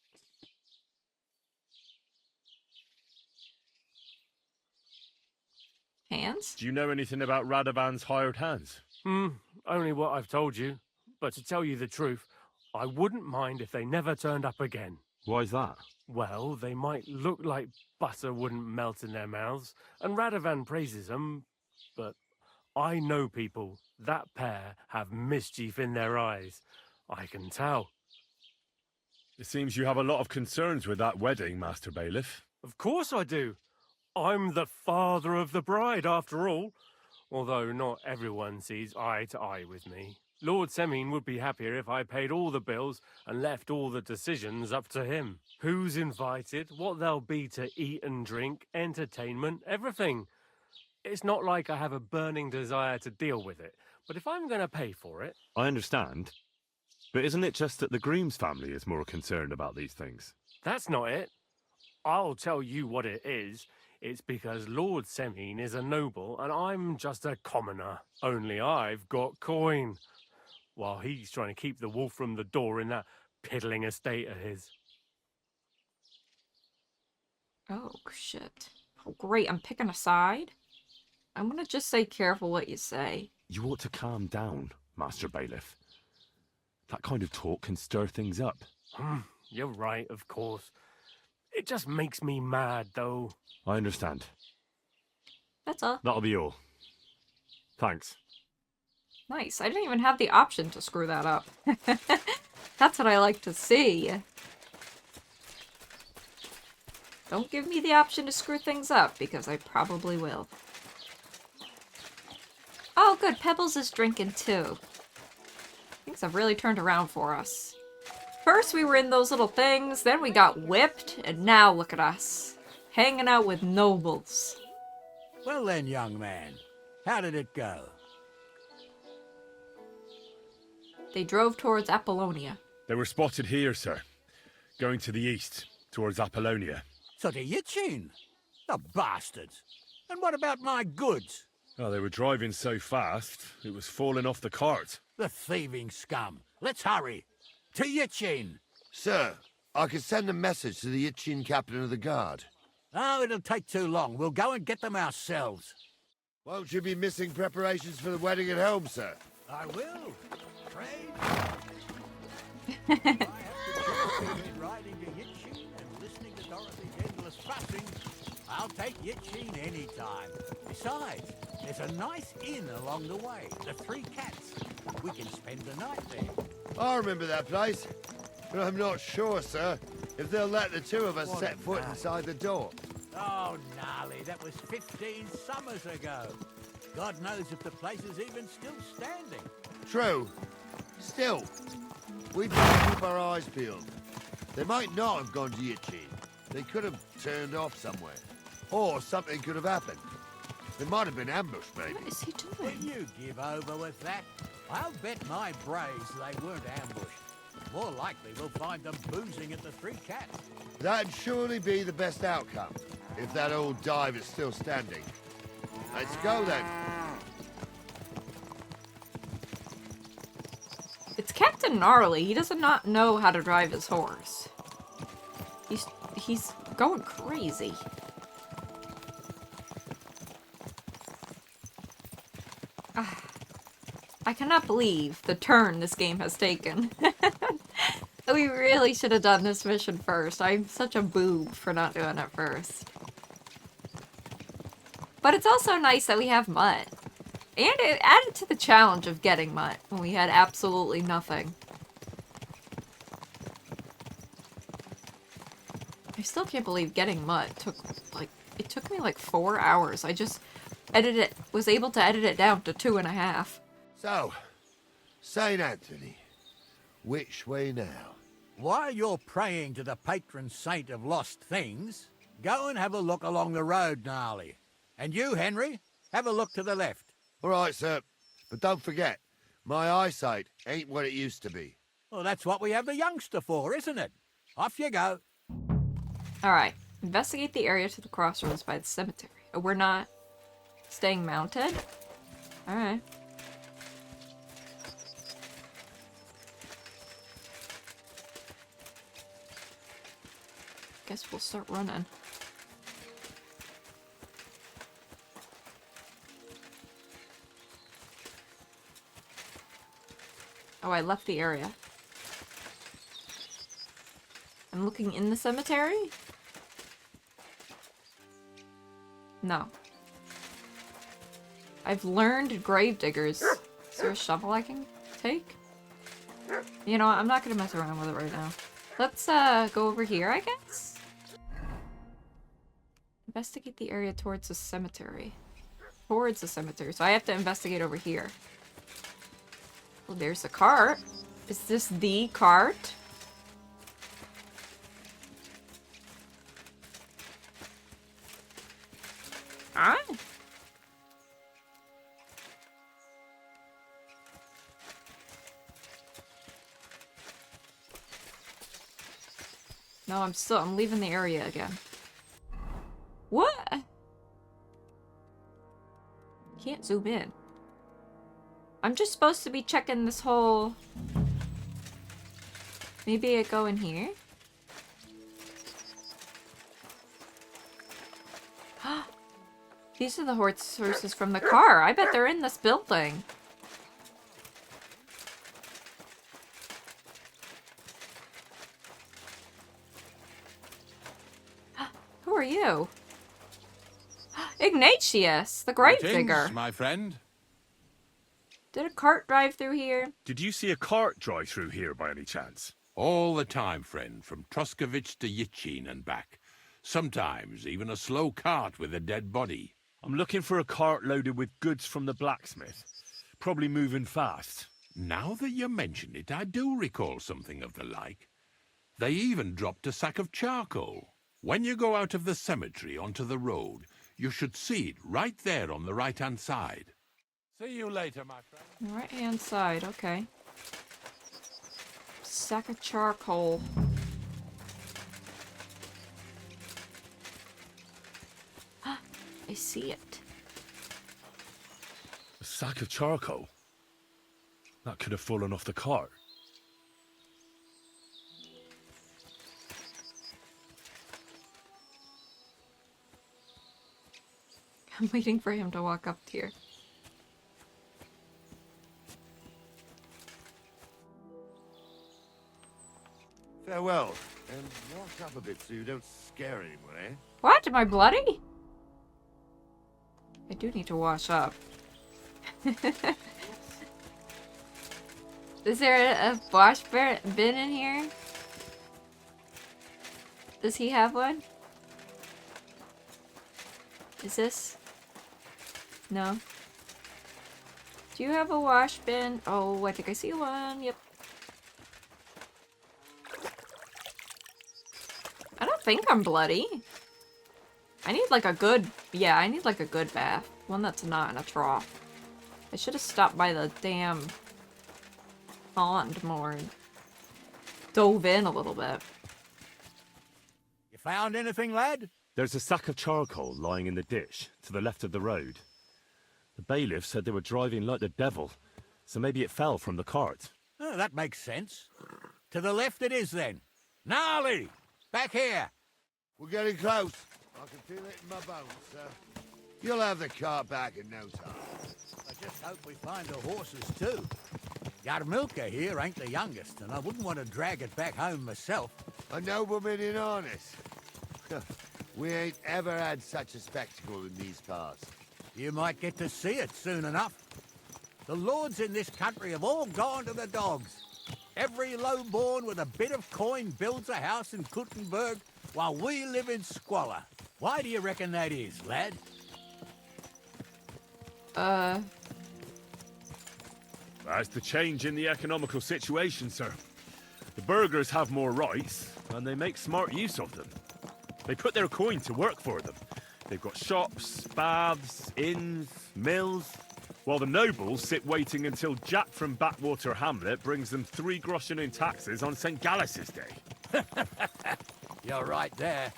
Hands? Do you know anything about Radovan's hired hands? Only what I've told you. But to tell you the truth, I wouldn't mind if they never turned up again. Why's that? Well, they might look like butter wouldn't melt in their mouths, and Radovan praises them, but I know people. That pair have mischief in their eyes. I can tell. It seems you have a lot of concerns with that wedding, Master Bailiff. Of course I do. I'm the father of the bride, after all. Although not everyone sees eye to eye with me. Lord Semin would be happier if I paid all the bills and left all the decisions up to him. Who's invited, what there'll be to eat and drink, entertainment, everything. It's not like I have a burning desire to deal with it, but if I'm going to pay for it... I understand. But isn't it just that the groom's family is more concerned about these things? That's not it. I'll tell you what it is. It's because Lord Semin is a noble and I'm just a commoner. Only I've got coin. While he's trying to keep the wolf from the door in that piddling estate of his. Oh, shit. Oh, great, I'm picking a side? I'm gonna just say careful what you say. You ought to calm down, Master Bailiff. That kind of talk can stir things up. You're right, of course. It just makes me mad, though. I understand. That's all. That'll be all. Thanks. Nice. I didn't even have the option to screw that up. That's what I like to see. Don't give me the option to screw things up, because I probably will. Oh, good. Pebbles is drinking, too. Things have really turned around for us. First we were in those little things, then we got whipped, and now look at us. Hanging out with nobles. Well then, young man, how did it go? They drove towards Apollonia. They were spotted here, sir. Going to the east, towards Apollonia. So to Yichin? The bastards. And what about my goods? Oh, they were driving so fast, it was falling off the cart. The thieving scum. Let's hurry. To Yichin. Sir, I could send a message to the Yichin captain of the guard. Oh, it'll take too long. We'll go and get them ourselves. Won't you be missing preparations for the wedding at home, sir? I will. Trade. I have to riding to Yichin and listening to Dorothy's endless fussing. I'll take Yitchin any time. Besides, there's a nice inn along the way, the Three Cats. We can spend the night there. I remember that place, but I'm not sure, sir, if they'll let the two of us set foot inside the door. Oh, gnarly, that was 15 summers ago. God knows if the place is even still standing. True. Still, we'd better keep our eyes peeled. They might not have gone to Yitchin. They could have turned off somewhere. Or something could have happened. They might have been ambushed, maybe. What is he Will doing? you give over with that? I'll bet my brains they weren't ambushed. More likely we'll find them boozing at the Three Cats. That'd surely be the best outcome, if that old dive is still standing. Let's go, then. It's Captain Gnarly. He does not know how to drive his horse. He's going crazy. I cannot believe the turn this game has taken. We really should have done this mission first. I'm such a boob for not doing it first. But it's also nice that we have mutt. And it added to the challenge of getting mutt when we had absolutely nothing. I still can't believe getting mutt took, like, it took me like 4 hours. I just was able to edit it down to 2.5. So, St. Anthony, which way now? While you're praying to the patron saint of lost things, go and have a look along the road, Gnarly. And you, Henry, have a look to the left. All right, sir. But don't forget, my eyesight ain't what it used to be. Well, that's what we have the youngster for, isn't it? Off you go. Alright. Investigate the area to the crossroads by the cemetery. Oh, we're not staying mounted? Alright. Guess we'll start running. Oh, I left the area. I'm looking in the cemetery? No. I've learned gravediggers. Is there a shovel I can take? You know what? I'm not gonna mess around with it right now. Let's go over here, I guess? Investigate the area towards the cemetery. Towards the cemetery. So I have to investigate over here. Well, there's a cart. Is this the cart? Ah. No, I'm leaving the area again. What? Can't zoom in. I'm just supposed to be checking this whole... Maybe I go in here? These are the horses from the car. I bet they're in this building. Who are you? Ignatius, the gravedigger. Greetings, my friend. Did a cart drive through here? Did you see a cart drive through here by any chance? All the time, friend, from Truskovich to Yitchin and back. Sometimes even a slow cart with a dead body. I'm looking for a cart loaded with goods from the blacksmith. Probably moving fast. Now that you mention it, I do recall something of the like. They even dropped a sack of charcoal. When you go out of the cemetery onto the road, you should see it right there on the right-hand side. See you later, my friend. Right-hand side, okay. Sack of charcoal. I see it. A sack of charcoal? That could have fallen off the cart. I'm waiting for him to walk up here. Farewell, and walk up a bit so you don't scare anyone, eh? What? Am I bloody? I do need to wash up. Is there a wash bin in here? Does he have one? Is this? No. Do you have a wash bin? Oh, I think I see one. Yep. I don't think I'm bloody. I need like a good, yeah, I need like a good bath. One that's not in a trough. I should have stopped by the damn pond more and dove in a little bit. You found anything, lad? There's a sack of charcoal lying in the ditch to the left of the road. The bailiff said they were driving like the devil, so maybe it fell from the cart. Oh, that makes sense. To the left it is then. Gnarly! Back here! We're getting close. I can feel it in my bones, sir. You'll have the cart back in no time. I just hope we find the horses too. Yarmilka here ain't the youngest, and I wouldn't want to drag it back home myself. A nobleman in harness. We ain't ever had such a spectacle in these parts. You might get to see it soon enough. The lords in this country have all gone to the dogs. Every lowborn with a bit of coin builds a house in Kuttenberg while we live in squalor. Why do you reckon that is, lad? That's the change in the economical situation, sir. The burghers have more rights, and they make smart use of them. They put their coin to work for them. They've got shops, baths, inns, mills, while the nobles sit waiting until Jack from Backwater Hamlet brings them 3 groschen in taxes on St. Gallus's Day. You're right there.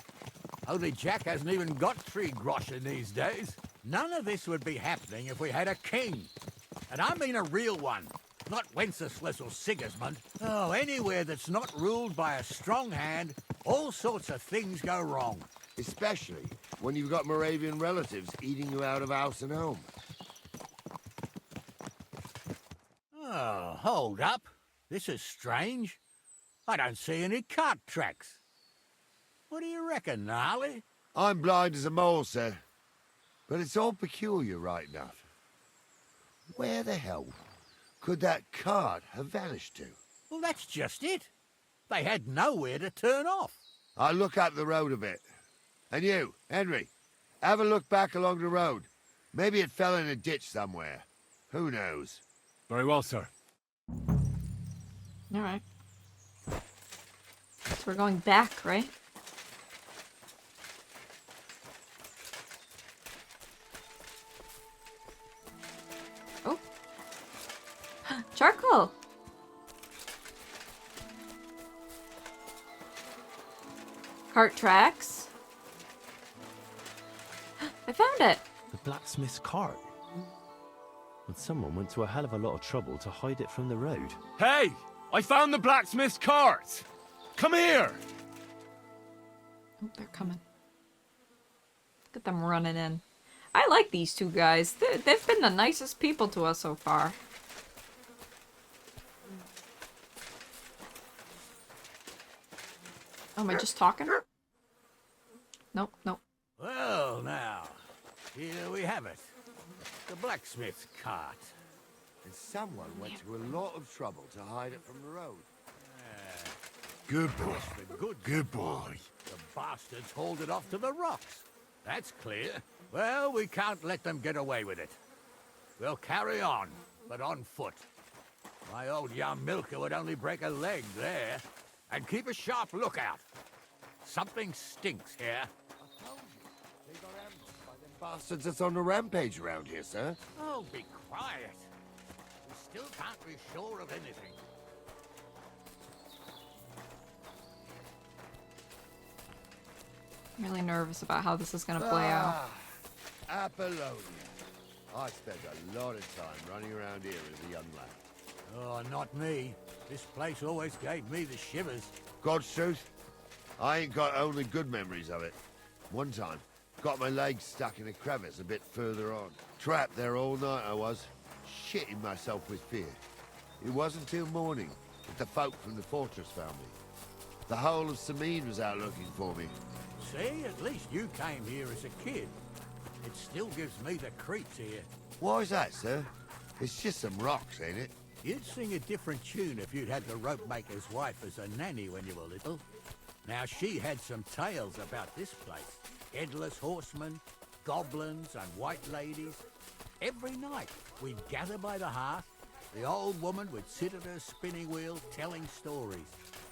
Only Jack hasn't even got 3 groschen these days. None of this would be happening if we had a king. And I mean a real one, not Wenceslas or Sigismund. Oh, anywhere that's not ruled by a strong hand, all sorts of things go wrong. Especially when you've got Moravian relatives eating you out of house and home. Oh, hold up. This is strange. I don't see any cart tracks. What do you reckon, Gnarly? I'm blind as a mole, sir. But it's all peculiar right enough. Where the hell could that cart have vanished to? Well, that's just it. They had nowhere to turn off. I'll look up the road a bit. And you, Henry, have a look back along the road. Maybe it fell in a ditch somewhere. Who knows? Very well, sir. Alright. So we're going back, right? Oh. Charcoal! Cart tracks. I found it! The blacksmith's cart. And someone went to a hell of a lot of trouble to hide it from the road. Hey! I found the blacksmith's cart! Come here! Oh, they're coming. Look at them running in. I like these 2 guys. They've been the nicest people to us so far. Oh, am I just talking? Nope, nope. Well, now, here we have it. The blacksmith's cart. And someone went to a lot of trouble to hide it from the road. Good boy. Good boy. The bastards hauled it off to the rocks. That's clear. Well, we can't let them get away with it. We'll carry on, but on foot. My old Yarmilka would only break a leg there. And keep a sharp lookout. Something stinks here. I told you. They got ambushed by them bastards that's on the rampage around here, sir. Oh, be quiet. We still can't be sure of anything. I'm really nervous about how this is going to play out. Apollonia. I spent a lot of time running around here as a young lad. Oh, not me. This place always gave me the shivers. God's truth, I ain't got only good memories of it. One time, got my legs stuck in a crevice a bit further on. Trapped there all night I was, shitting myself with fear. It wasn't till morning that the folk from the fortress found me. The whole of Sameen was out looking for me. See, at least you came here as a kid. It still gives me the creeps here. Why's that, sir? It's just some rocks, ain't it? You'd sing a different tune if you'd had the rope maker's wife as a nanny when you were little. Now, she had some tales about this place. Headless horsemen, goblins, and white ladies. Every night, we'd gather by the hearth. The old woman would sit at her spinning wheel telling stories.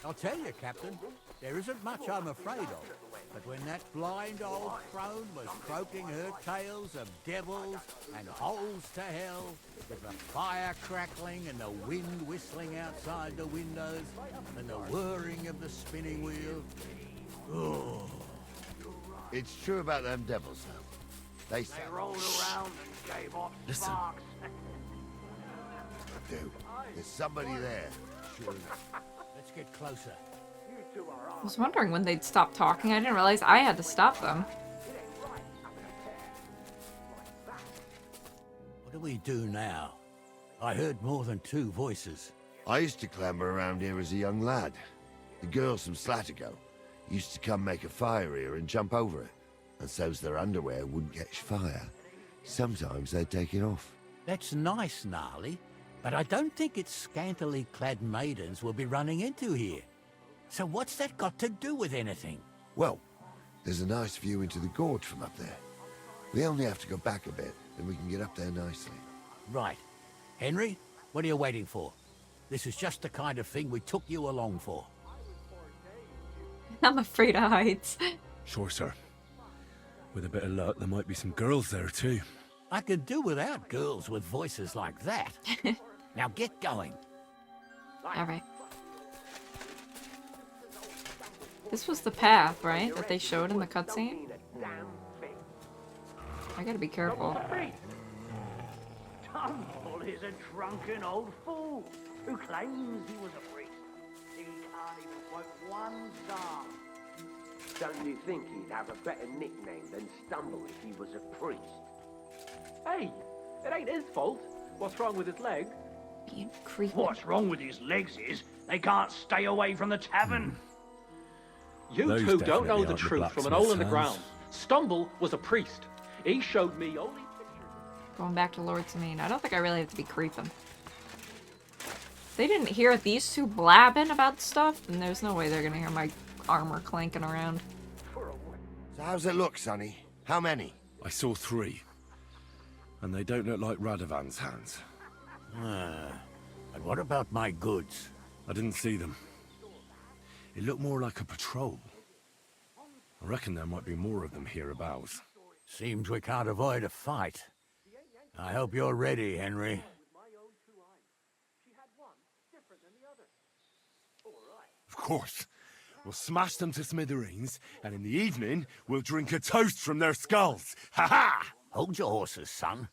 I'll tell you, Captain, there isn't much I'm afraid of. But when that blind old crone was croaking her tales of devils and holes to hell, with the fire crackling and the wind whistling outside the windows, and the whirring of the spinning wheel, oh. It's true about them devils, though. They rolled around and gave off sparks. Dude, there's somebody there. Sure enough. Let's get closer. I was wondering when they'd stop talking. I didn't realize I had to stop them. What do we do now? I heard more than 2 voices. I used to clamber around here as a young lad. The girls from Slatigo used to come make a fire here and jump over it. And so's their underwear wouldn't catch fire. Sometimes they'd take it off. That's nice, Gnarly, but I don't think it's scantily clad maidens we'll be running into here. So what's that got to do with anything? Well, there's a nice view into the gorge from up there. We only have to go back a bit, and we can get up there nicely. Right. Henry, what are you waiting for? This is just the kind of thing we took you along for. I'm afraid of heights. Sure, sir. With a bit of luck, there might be some girls there, too. I could do without girls with voices like that. Now get going. All right. This was the path, right? That they showed in the cutscene? I gotta be careful. Tumble is a drunken old fool who claims he was a priest. He can't even quote one psalm. Don't you think he'd have a better nickname than Stumble if he was a priest? Hey, it ain't his fault. What's wrong with his leg? Being creepy. What's wrong with his legs is they can't stay away from the tavern. You Those two don't know definitely the aren't the truth from an hole in the blacksmith's ground. Stumble was a priest. He showed me only pictures. Going back to Lord Samine. I don't think I really have to be creeping. They didn't hear these 2 blabbing about stuff, and there's no way they're gonna hear my armor clanking around. So how's it look, Sonny? How many? I saw 3. And they don't look like Radovan's hands. And what about my goods? I didn't see them. It looked more like a patrol. I reckon there might be more of them hereabouts. Seems we can't avoid a fight. I hope you're ready, Henry. Of course. We'll smash them to smithereens, and in the evening, we'll drink a toast from their skulls. Ha-ha! Hold your horses, son.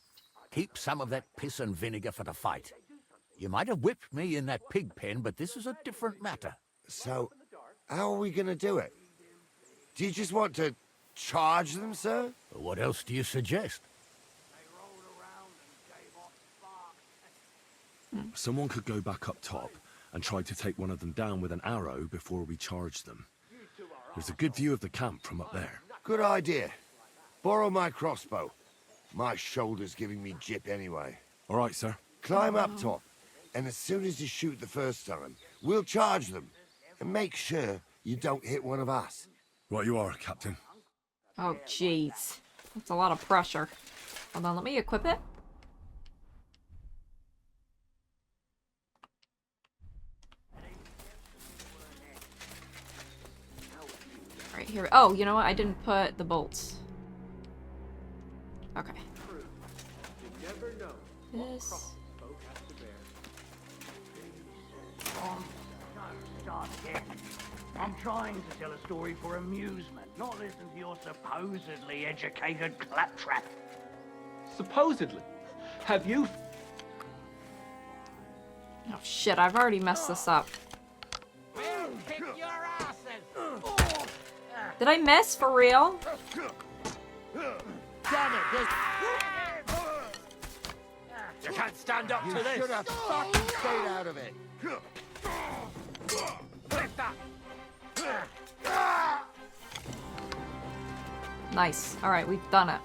Keep some of that piss and vinegar for the fight. You might have whipped me in that pig pen, but this is a different matter. So, how are we gonna do it? Do you just want to charge them, sir? What else do you suggest? Someone could go back up top and try to take one of them down with an arrow before we charge them. There's a good view of the camp from up there. Good idea. Borrow my crossbow. My shoulder's giving me jip anyway. All right, sir. Climb up top, and as soon as you shoot the first time, we'll charge them. And make sure you don't hit one of us. Right you are, Captain. Oh, jeez. That's a lot of pressure. Hold on, let me equip it. Right here. Oh, you know what? I didn't put the bolts. Okay. This. Start again. I'm trying to tell a story for amusement, not listen to your supposedly educated claptrap. Supposedly. Have you... Oh shit, I've already messed this up. Did I miss for real? Damn it! You can't stand up to this. You should have fucking stayed out of it. Nice. Alright, we've done it.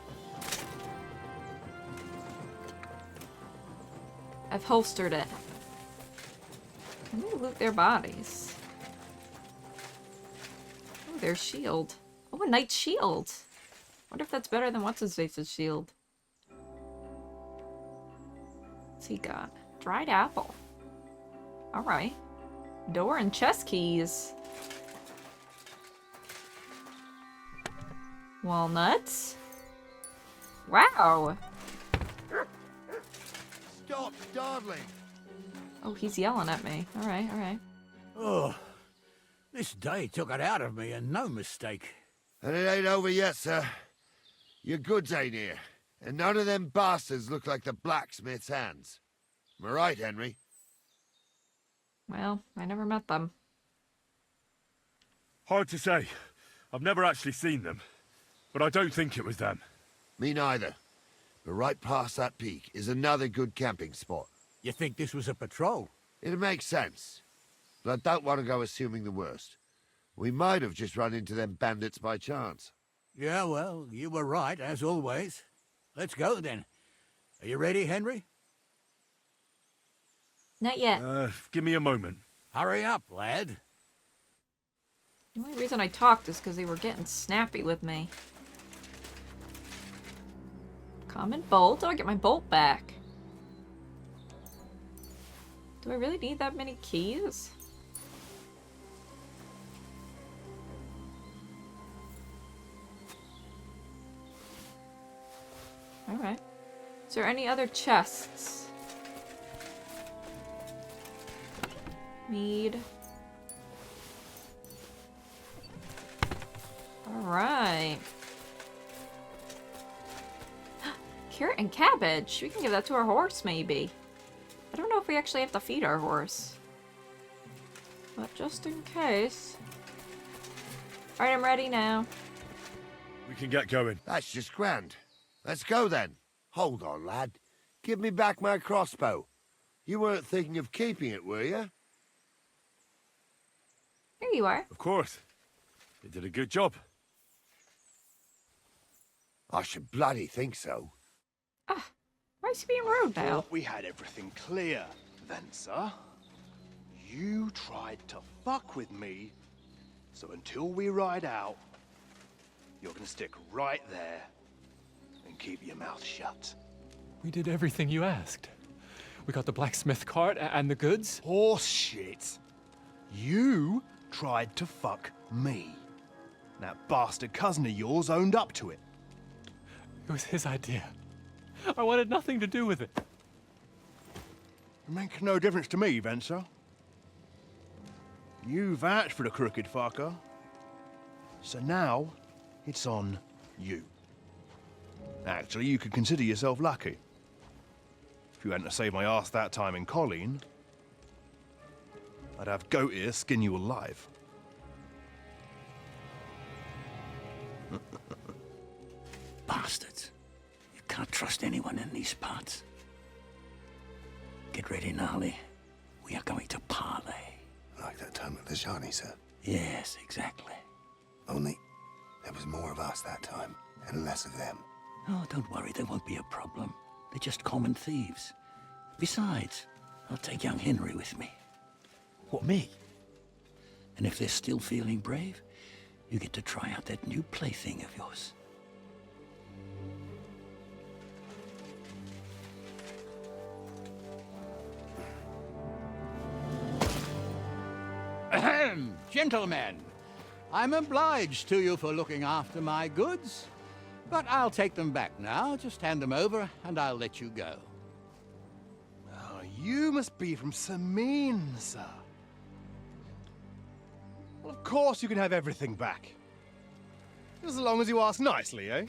I've holstered it. Let me loot their bodies. Oh, their shield. Oh, a knight's shield. Wonder if that's better than what's-his-face's shield. What's he got? Dried apple. Alright. Door and chest keys. Walnuts. Wow. Stop startling! Oh, he's yelling at me. Alright, alright. Oh, this day took it out of me, and no mistake. And it ain't over yet, sir. Your goods ain't here, and none of them bastards look like the blacksmith's hands. Am I right, Henry? Well, I never met them. Hard to say. I've never actually seen them. But I don't think it was them. Me neither. But right past that peak is another good camping spot. You think this was a patrol? It makes sense. But I don't want to go assuming the worst. We might have just run into them bandits by chance. Yeah, well, you were right, as always. Let's go, then. Are you ready, Henry? Not yet. Give me a moment. Hurry up, lad. The only reason I talked is because they were getting snappy with me. Common bolt? Oh, I get my bolt back. Do I really need that many keys? Alright. Is there any other chests? Mead. Alright. Carrot and cabbage. We can give that to our horse, maybe. I don't know if we actually have to feed our horse. But just in case. Alright, I'm ready now. We can get going. That's just grand. Let's go, then. Hold on, lad. Give me back my crossbow. You weren't thinking of keeping it, were you? Here you are. Of course. They did a good job. I should bloody think so. Ah, why is he being rude now? Thought we had everything clear, then, sir. You tried to fuck with me, so until we ride out, you're gonna stick right there and keep your mouth shut. We did everything you asked. We got the blacksmith cart and the goods. Horse shit. You tried to fuck me. That bastard cousin of yours owned up to it. It was his idea. I wanted nothing to do with it. It makes no difference to me, Venser. You vouched for the crooked fucker. So now, it's on you. Actually, you could consider yourself lucky. If you hadn't saved my ass that time in Colleen, I'd have goat ear skin you alive. Bastards. You can't trust anyone in these parts. Get ready, Gnarly. We are going to parley. Like that time at the Shani, sir? Yes, exactly. Only there was more of us that time, and less of them. Oh, don't worry, there won't be a problem. They're just common thieves. Besides, I'll take young Henry with me. What, me? And if they're still feeling brave, you get to try out that new plaything of yours. Ahem, gentlemen, I'm obliged to you for looking after my goods, but I'll take them back now. Just hand them over, and I'll let you go. Oh, you must be from Samin, sir. Well, of course you can have everything back. Just as long as you ask nicely, eh?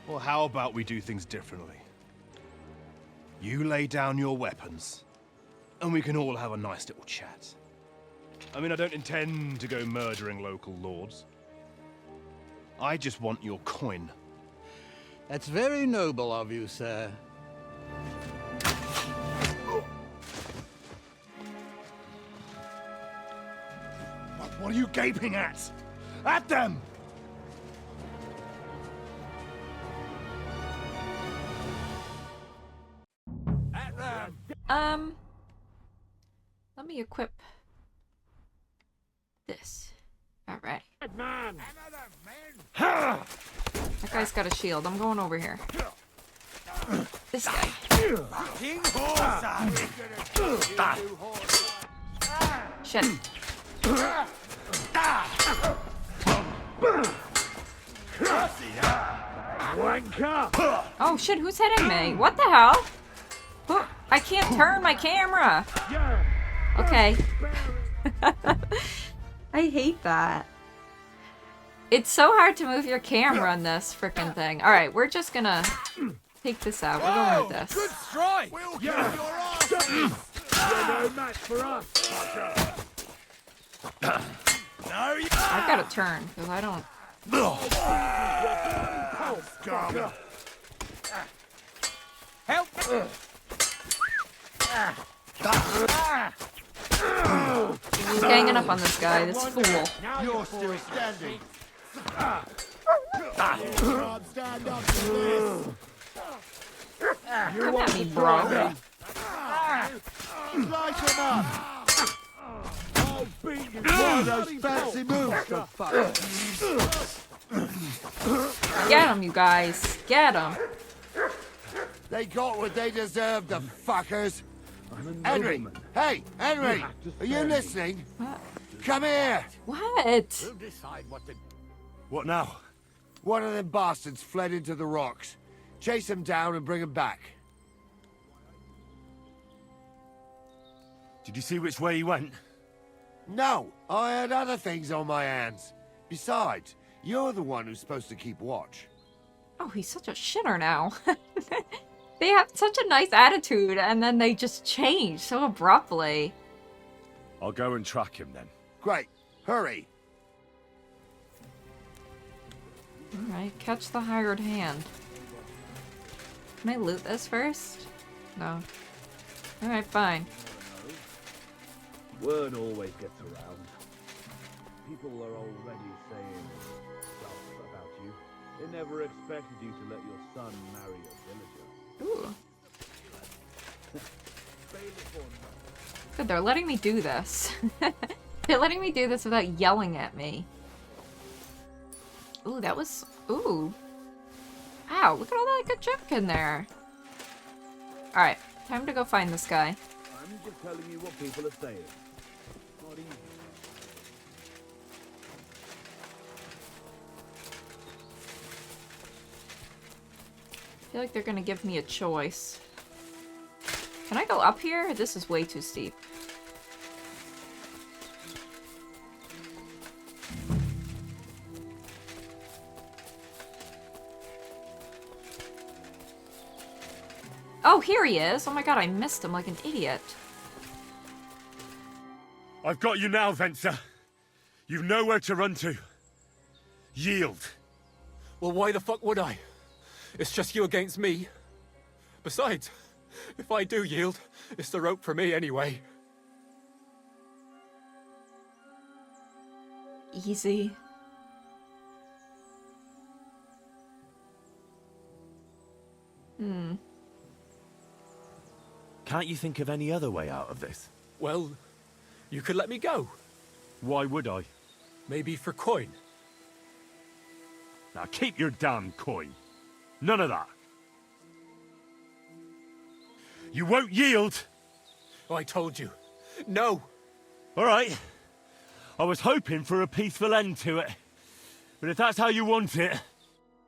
Well, how about we do things differently? You lay down your weapons, and we can all have a nice little chat. I mean, I don't intend to go murdering local lords. I just want your coin. That's very noble of you, sir. What are you gaping at? At them! Let me equip this. Alright. Man. That guy's got a shield. I'm going over here. This guy. Shit. Oh shit, who's hitting me? What the hell? I can't turn my camera. Okay. I hate that. It's so hard to move your camera on this frickin' thing. Alright, we're just gonna take this out. We're going with this. Good strike! Yeah. You're no match for us. I've got to turn, because I don't... Help! He's ganging up on this guy, this fool. You're still standing. Come at me, bro. Light him up. I'll beat you. One of those fancy moves. Get him, you guys. Get him. They got what they deserved, the fuckers. Henry! Hey, Henry! Are you listening? What? Come here! What? We'll decide what to... What now? One of them bastards fled into the rocks. Chase him down and bring him back. Did you see which way he went? No, I had other things on my hands. Besides, you're the one who's supposed to keep watch. Oh, he's such a shitter now. They have such a nice attitude, and then they just change so abruptly. I'll go and track him then. Great. Hurry. Alright, catch the hired hand. Can I loot this first? No. Alright, fine. Word always gets around. People are already saying stuff about you. They never expected you to let your son marry a villager. Ooh. Good, they're letting me do this. They're letting me do this without yelling at me. Ooh, that was... Ooh. Wow, look at all that good junk in there. Alright, time to go find this guy. I'm just telling you what people are saying. Not easy. I feel like they're gonna give me a choice. Can I go up here? This is way too steep. Oh, here he is! Oh my god, I missed him like an idiot. I've got you now, Venser. You've nowhere to run to. Yield. Well, why the fuck would I? It's just you against me. Besides, if I do yield, it's the rope for me anyway. Easy. Can't you think of any other way out of this? Well, you could let me go. Why would I? Maybe for coin. Now keep your damn coin. None of that. You won't yield. Oh, I told you. No. All right. I was hoping for a peaceful end to it. But if that's how you want it...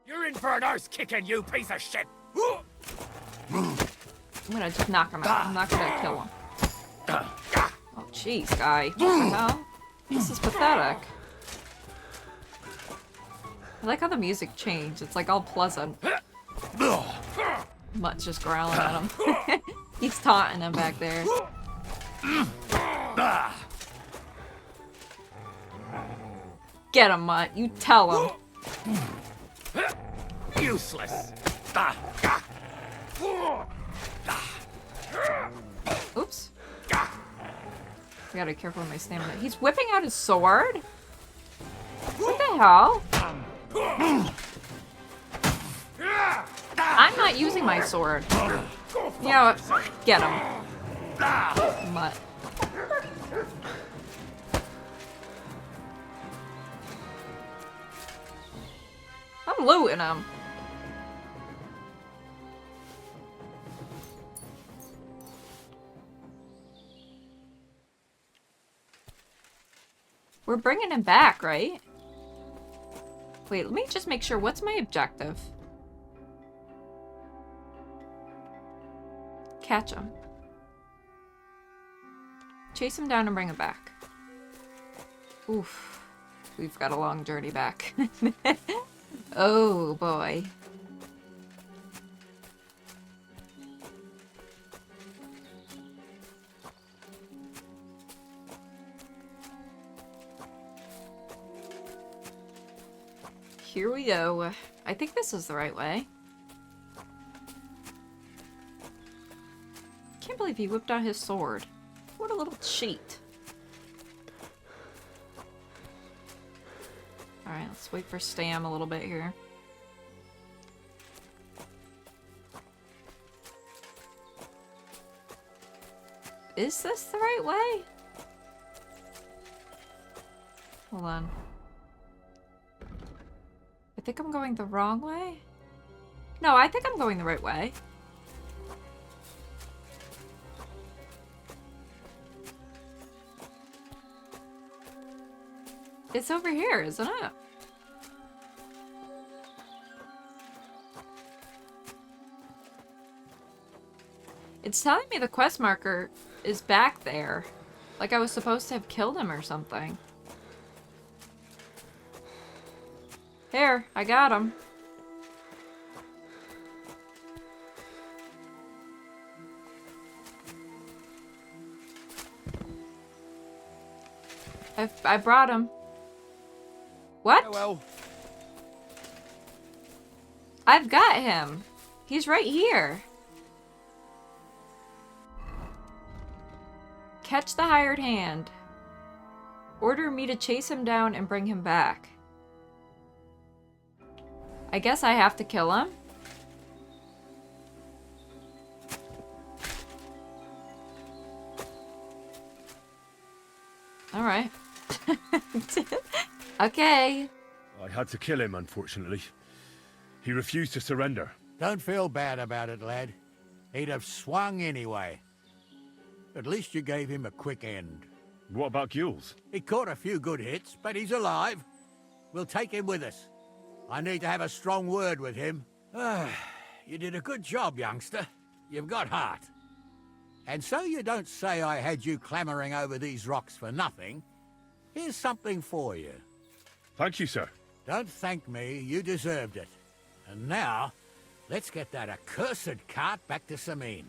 You're in for an arse kicking, you piece of shit! I'm gonna just knock him out. I'm not gonna kill him. Oh, jeez, guy. What the hell? This is pathetic. I like how the music changed. It's like all pleasant. Mutt's just growling at him. He's taunting him back there. Get him, Mutt. You tell him. Useless! Oops. I gotta be careful with my stamina. He's whipping out his sword? What the hell? I'm not using my sword. You know what? Get him. Mutt. I'm looting them. We're bringing him back, right? Wait, let me just make sure. What's my objective? Catch him. Chase him down and bring him back. Oof. We've got a long journey back. Oh, boy. Here we go. I think this is the right way. Can't believe he whipped out his sword. What a little cheat. Alright, let's wait for Stam a little bit here. Is this the right way? Hold on. I think I'm going the wrong way? No, I think I'm going the right way. It's over here, isn't it? It's telling me the quest marker is back there. Like I was supposed to have killed him or something. Here, I got him. I brought him. What? Well. I've got him. He's right here. Catch the hired hand. Order me to chase him down and bring him back. I guess I have to kill him. Alright. Okay. I had to kill him, unfortunately. He refused to surrender. Don't feel bad about it, lad. He'd have swung anyway. At least you gave him a quick end. What about Gules? He caught a few good hits, but he's alive. We'll take him with us. I need to have a strong word with him. You did a good job, youngster. You've got heart. And so you don't say I had you clamoring over these rocks for nothing. Here's something for you. Thank you, sir. Don't thank me, you deserved it. And now, let's get that accursed cart back to Sameen.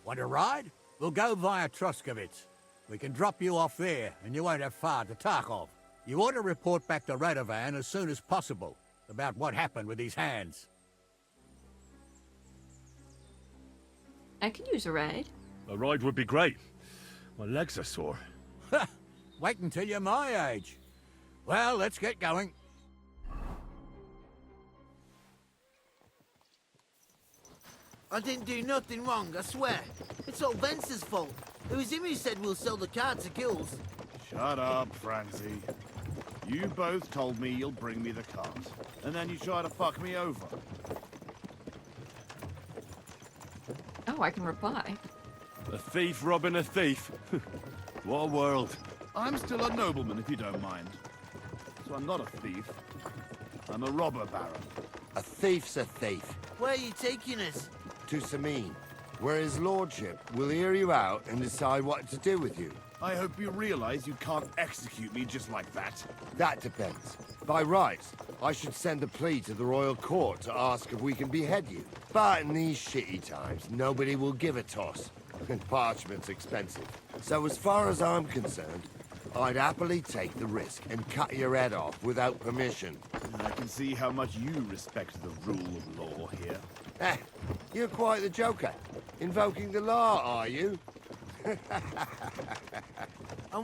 Want a ride? We'll go via Troskovitz. We can drop you off there, and you won't have far to Tarkov. You ought to report back to Radovan as soon as possible about what happened with these hands. I could use a ride. A ride would be great. My legs are sore. Wait until you're my age. Well, let's get going. I didn't do nothing wrong, I swear. It's all Vince's fault. It was him who said we'll sell the car to Gules. Shut up, Francie. You both told me you'll bring me the cart, and then you try to fuck me over. Oh, I can reply. A thief robbing a thief. What a world. I'm still a nobleman, if you don't mind. So I'm not a thief. I'm a robber baron. A thief's a thief. Where are you taking us? To Sameen, where his lordship will hear you out and decide what to do with you. I hope you realize you can't execute me just like that. That depends. By rights, I should send a plea to the royal court to ask if we can behead you. But in these shitty times, nobody will give a toss. And parchment's expensive. So as far as I'm concerned, I'd happily take the risk and cut your head off without permission. I can see how much you respect the rule of law here. You're quite the joker. Invoking the law, are you? And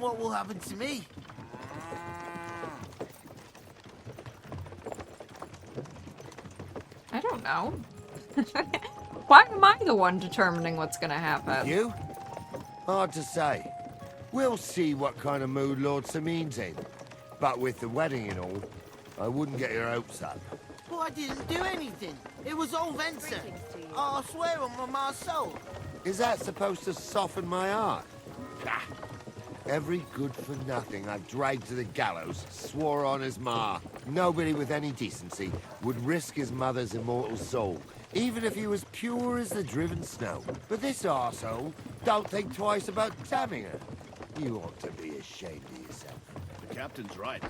what will happen to me? I don't know. Why am I the one determining what's gonna happen? You? Hard to say. We'll see what kind of mood Lord Samin's in. But with the wedding and all, I wouldn't get your hopes up. But I didn't do anything. It was all Venser. I swear on my ma's soul. Is that supposed to soften my heart? Ah. Every good-for-nothing I've dragged to the gallows swore on his ma. Nobody with any decency would risk his mother's immortal soul, even if he was pure as the driven snow. But this arsehole don't think twice about damning her. You ought to be ashamed of yourself. The captain's right.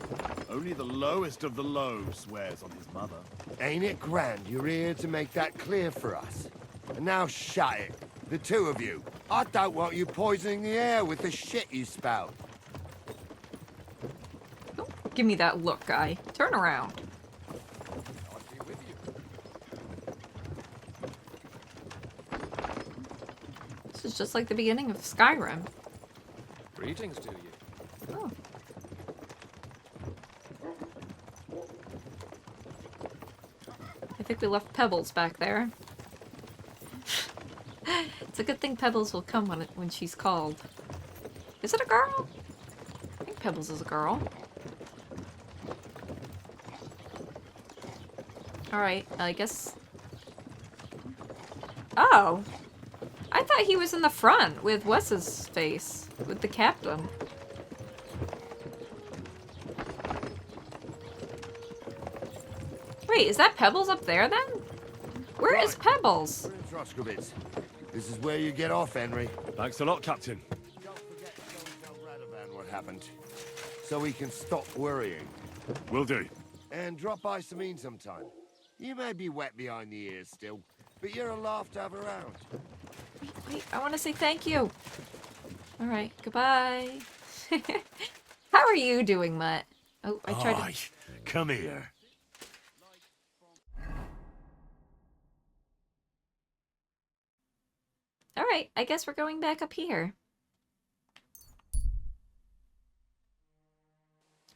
Only the lowest of the low swears on his mother. Ain't it grand you're here to make that clear for us? And now shut it. The two of you. I don't want you poisoning the air with the shit you spout. Give me that look, guy. Turn around. This is just like the beginning of Skyrim. Greetings to you. Oh. I think we left Pebbles back there. It's a good thing Pebbles will come when she's called. Is it a girl? I think Pebbles is a girl. Alright, I guess... Oh! I thought he was in the front with Wes's face. With the captain. Wait, is that Pebbles up there then? Where is Pebbles? We're in Troskovitz. This is where you get off, Henry. Thanks a lot, Captain. Don't forget to tell Radovan what happened, so we can stop worrying. Will do. And drop by Samin sometime. You may be wet behind the ears still, but you're a laugh to have around. Wait, I want to say thank you. Alright, goodbye. How are you doing, Mutt? Oh, I tried to... Come here. Alright, I guess we're going back up here. I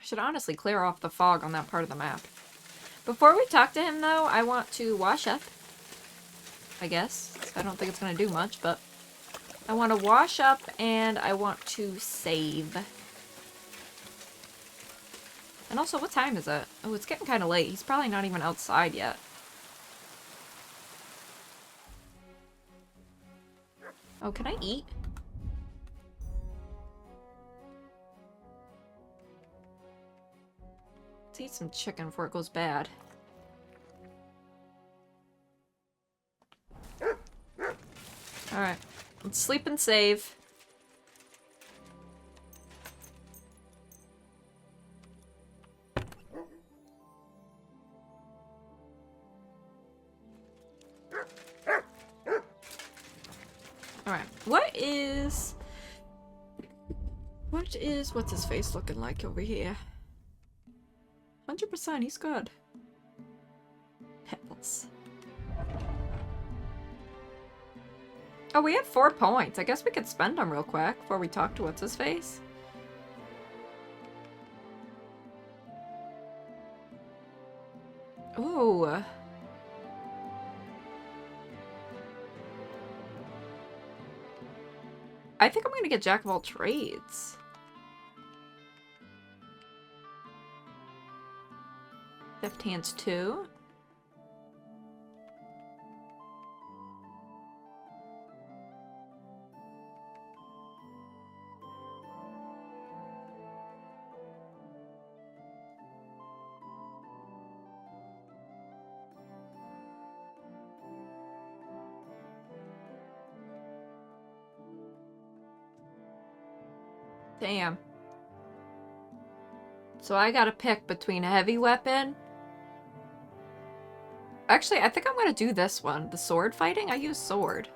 should honestly clear off the fog on that part of the map. Before we talk to him, though, I want to wash up. I guess. I don't think it's going to do much, but... I want to wash up, and I want to save. And also, what time is it? Oh, it's getting kind of late. He's probably not even outside yet. Oh, can I eat? Let's eat some chicken before it goes bad. Alright, let's sleep and save. Alright, what's his face looking like over here? 100%, he's good. Pebbles. Oh, we have 4 points. I guess we could spend them real quick before we talk to what's his face. Ooh. I think I'm gonna get Jack of all trades. Left hands 2. Damn. So I gotta pick between a heavy weapon. Actually, I think I'm gonna do this one. The sword fighting? I use sword.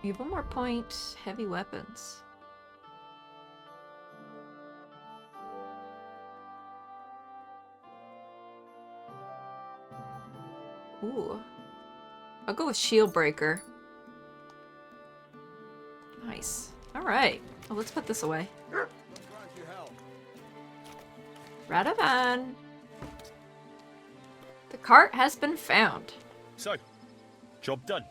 You have 1 more point. Heavy weapons. Ooh. I'll go with shield breaker. Nice. Alright. Well, let's put this away. Radovan. The cart has been found. So, Job done.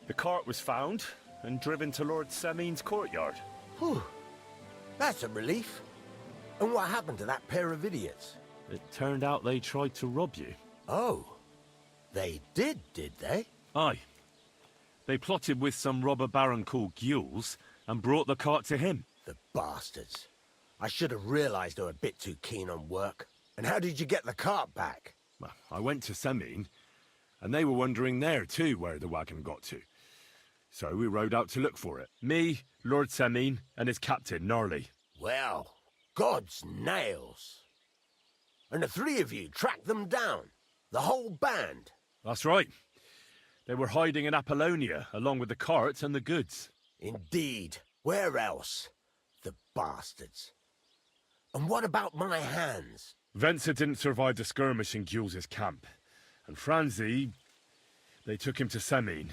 The cart was found and driven to Lord Semin's courtyard. Whew. That's a relief. And what happened to that pair of idiots? It turned out they tried to rob you. Oh. They did they? Aye. They plotted with some robber baron called Gules and brought the cart to him. The bastards. I should have realized they were a bit too keen on work. And how did you get the cart back? Well, I went to Semin, and they were wondering there too where the wagon got to. So we rode out to look for it. Me, Lord Semin, and his captain, Gnarly. Well, God's nails. And the three of you tracked them down? The whole band? That's right. They were hiding in Apollonia, along with the cart and the goods. Indeed. Where else? The bastards. And what about my hands? Venser didn't survive the skirmish in Gules' camp. And Franzi, they took him to Semin.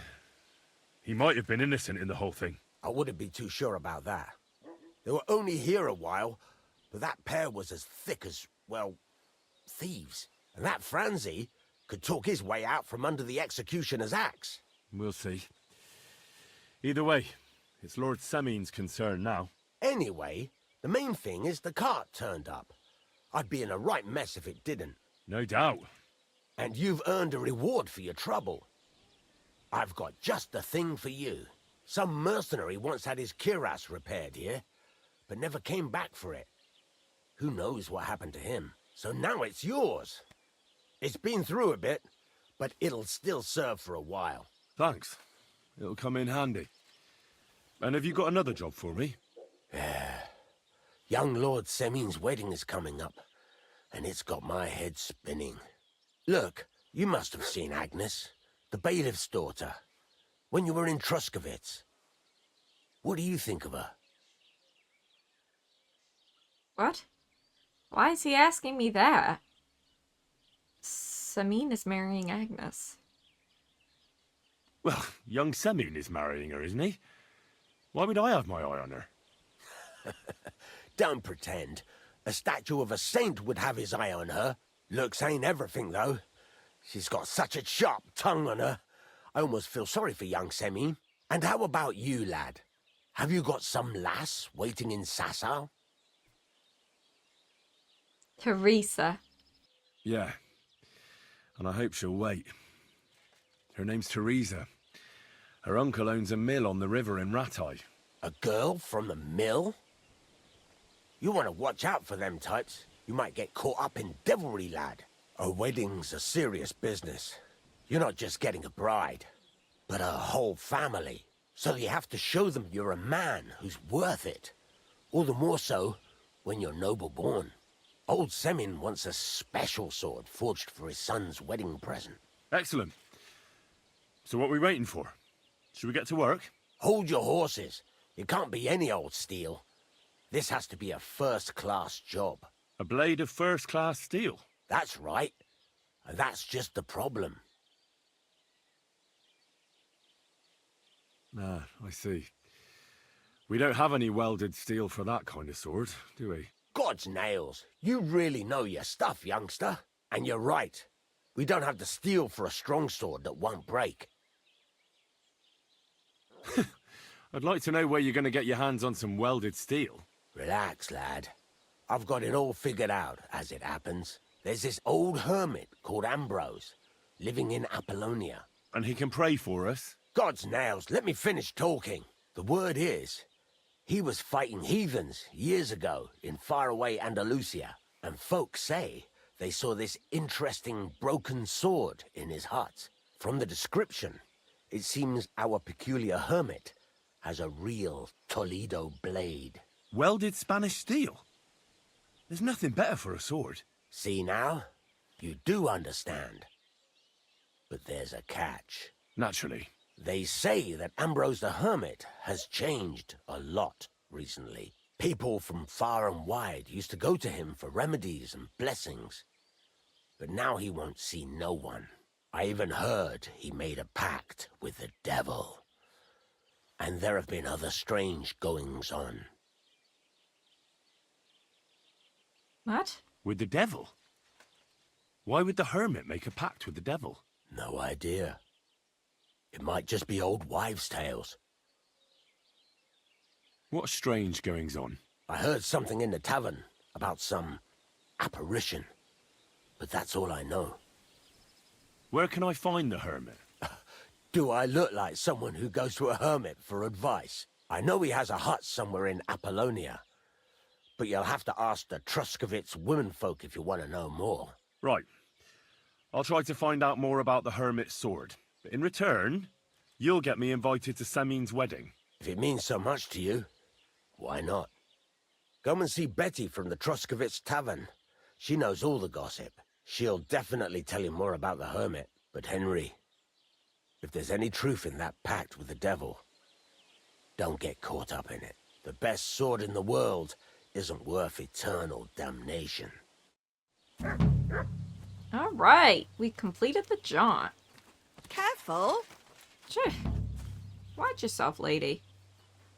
He might have been innocent in the whole thing. I wouldn't be too sure about that. They were only here a while, but that pair was as thick as, well, thieves. And that Franzi could talk his way out from under the executioner's axe. We'll see. Either way, it's Lord Semin's concern now. Anyway, the main thing is the cart turned up. I'd be in a right mess if it didn't. No doubt. And you've earned a reward for your trouble. I've got just the thing for you. Some mercenary once had his cuirass repaired here, but never came back for it. Who knows what happened to him? So now it's yours. It's been through a bit, but it'll still serve for a while. Thanks. It'll come in handy. And have you got another job for me? Young Lord Semin's wedding is coming up, and it's got my head spinning. Look, you must have seen Agnes, the bailiff's daughter, when you were in Truscovitz. What do you think of her? What? Why is he asking me that? Semin is marrying Agnes. Well, young Semin is marrying her, isn't he? Why would I have my eye on her? Don't pretend. A statue of a saint would have his eye on her. Looks ain't everything, though. She's got such a sharp tongue on her. I almost feel sorry for young Semin. And how about you, lad? Have you got some lass waiting in Sasau? Teresa. Yeah. And I hope she'll wait. Her name's Teresa. Her uncle owns a mill on the river in Ratai. A girl from the mill? You want to watch out for them types. You might get caught up in devilry, lad. A wedding's a serious business. You're not just getting a bride, but a whole family. So you have to show them you're a man who's worth it. All the more so when you're noble-born. Old Semin wants a special sword forged for his son's wedding present. Excellent. So what are we waiting for? Should we get to work? Hold your horses. It can't be any old steel. This has to be a first-class job. A blade of first-class steel? That's right. And that's just the problem. Ah, I see. We don't have any welded steel for that kind of sword, do we? God's nails. You really know your stuff, youngster. And you're right. We don't have the steel for a strong sword that won't break. I'd like to know where you're going to get your hands on some welded steel. Relax, lad. I've got it all figured out, as it happens. There's this old hermit called Ambrose, living in Apollonia. And he can pray for us? God's nails, let me finish talking. The word is, he was fighting heathens years ago in faraway Andalusia, and folks say they saw this interesting broken sword in his hut. From the description, it seems our peculiar hermit has a real Toledo blade. Welded Spanish steel? There's nothing better for a sword. See now? You do understand. But there's a catch. Naturally. They say that Ambrose the Hermit has changed a lot recently. People from far and wide used to go to him for remedies and blessings. But now he won't see no one. I even heard he made a pact with the devil. And there have been other strange goings-on. What? With the devil? Why would the hermit make a pact with the devil? No idea. It might just be old wives' tales. What strange goings on? I heard something in the tavern about some apparition, but that's all I know. Where can I find the hermit? Do I look like someone who goes to a hermit for advice? I know he has a hut somewhere in Apollonia, but you'll have to ask the Truscovitz womenfolk if you want to know more. Right. I'll try to find out more about the hermit's sword. But in return, you'll get me invited to Semin's wedding. If it means so much to you, why not? Come and see Betty from the Truscovitz Tavern. She knows all the gossip. She'll definitely tell you more about the hermit. But Henry, if there's any truth in that pact with the devil, don't get caught up in it. The best sword in the world isn't worth eternal damnation. All right, we completed the jaunt. Careful. Sure. Watch yourself, lady.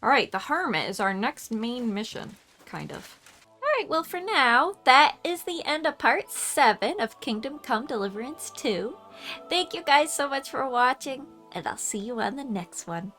All right, the hermit is our next main mission, kind of. All right, well, for now, that is the end of part 7 of Kingdom Come Deliverance 2. Thank you guys so much for watching, and I'll see you on the next one.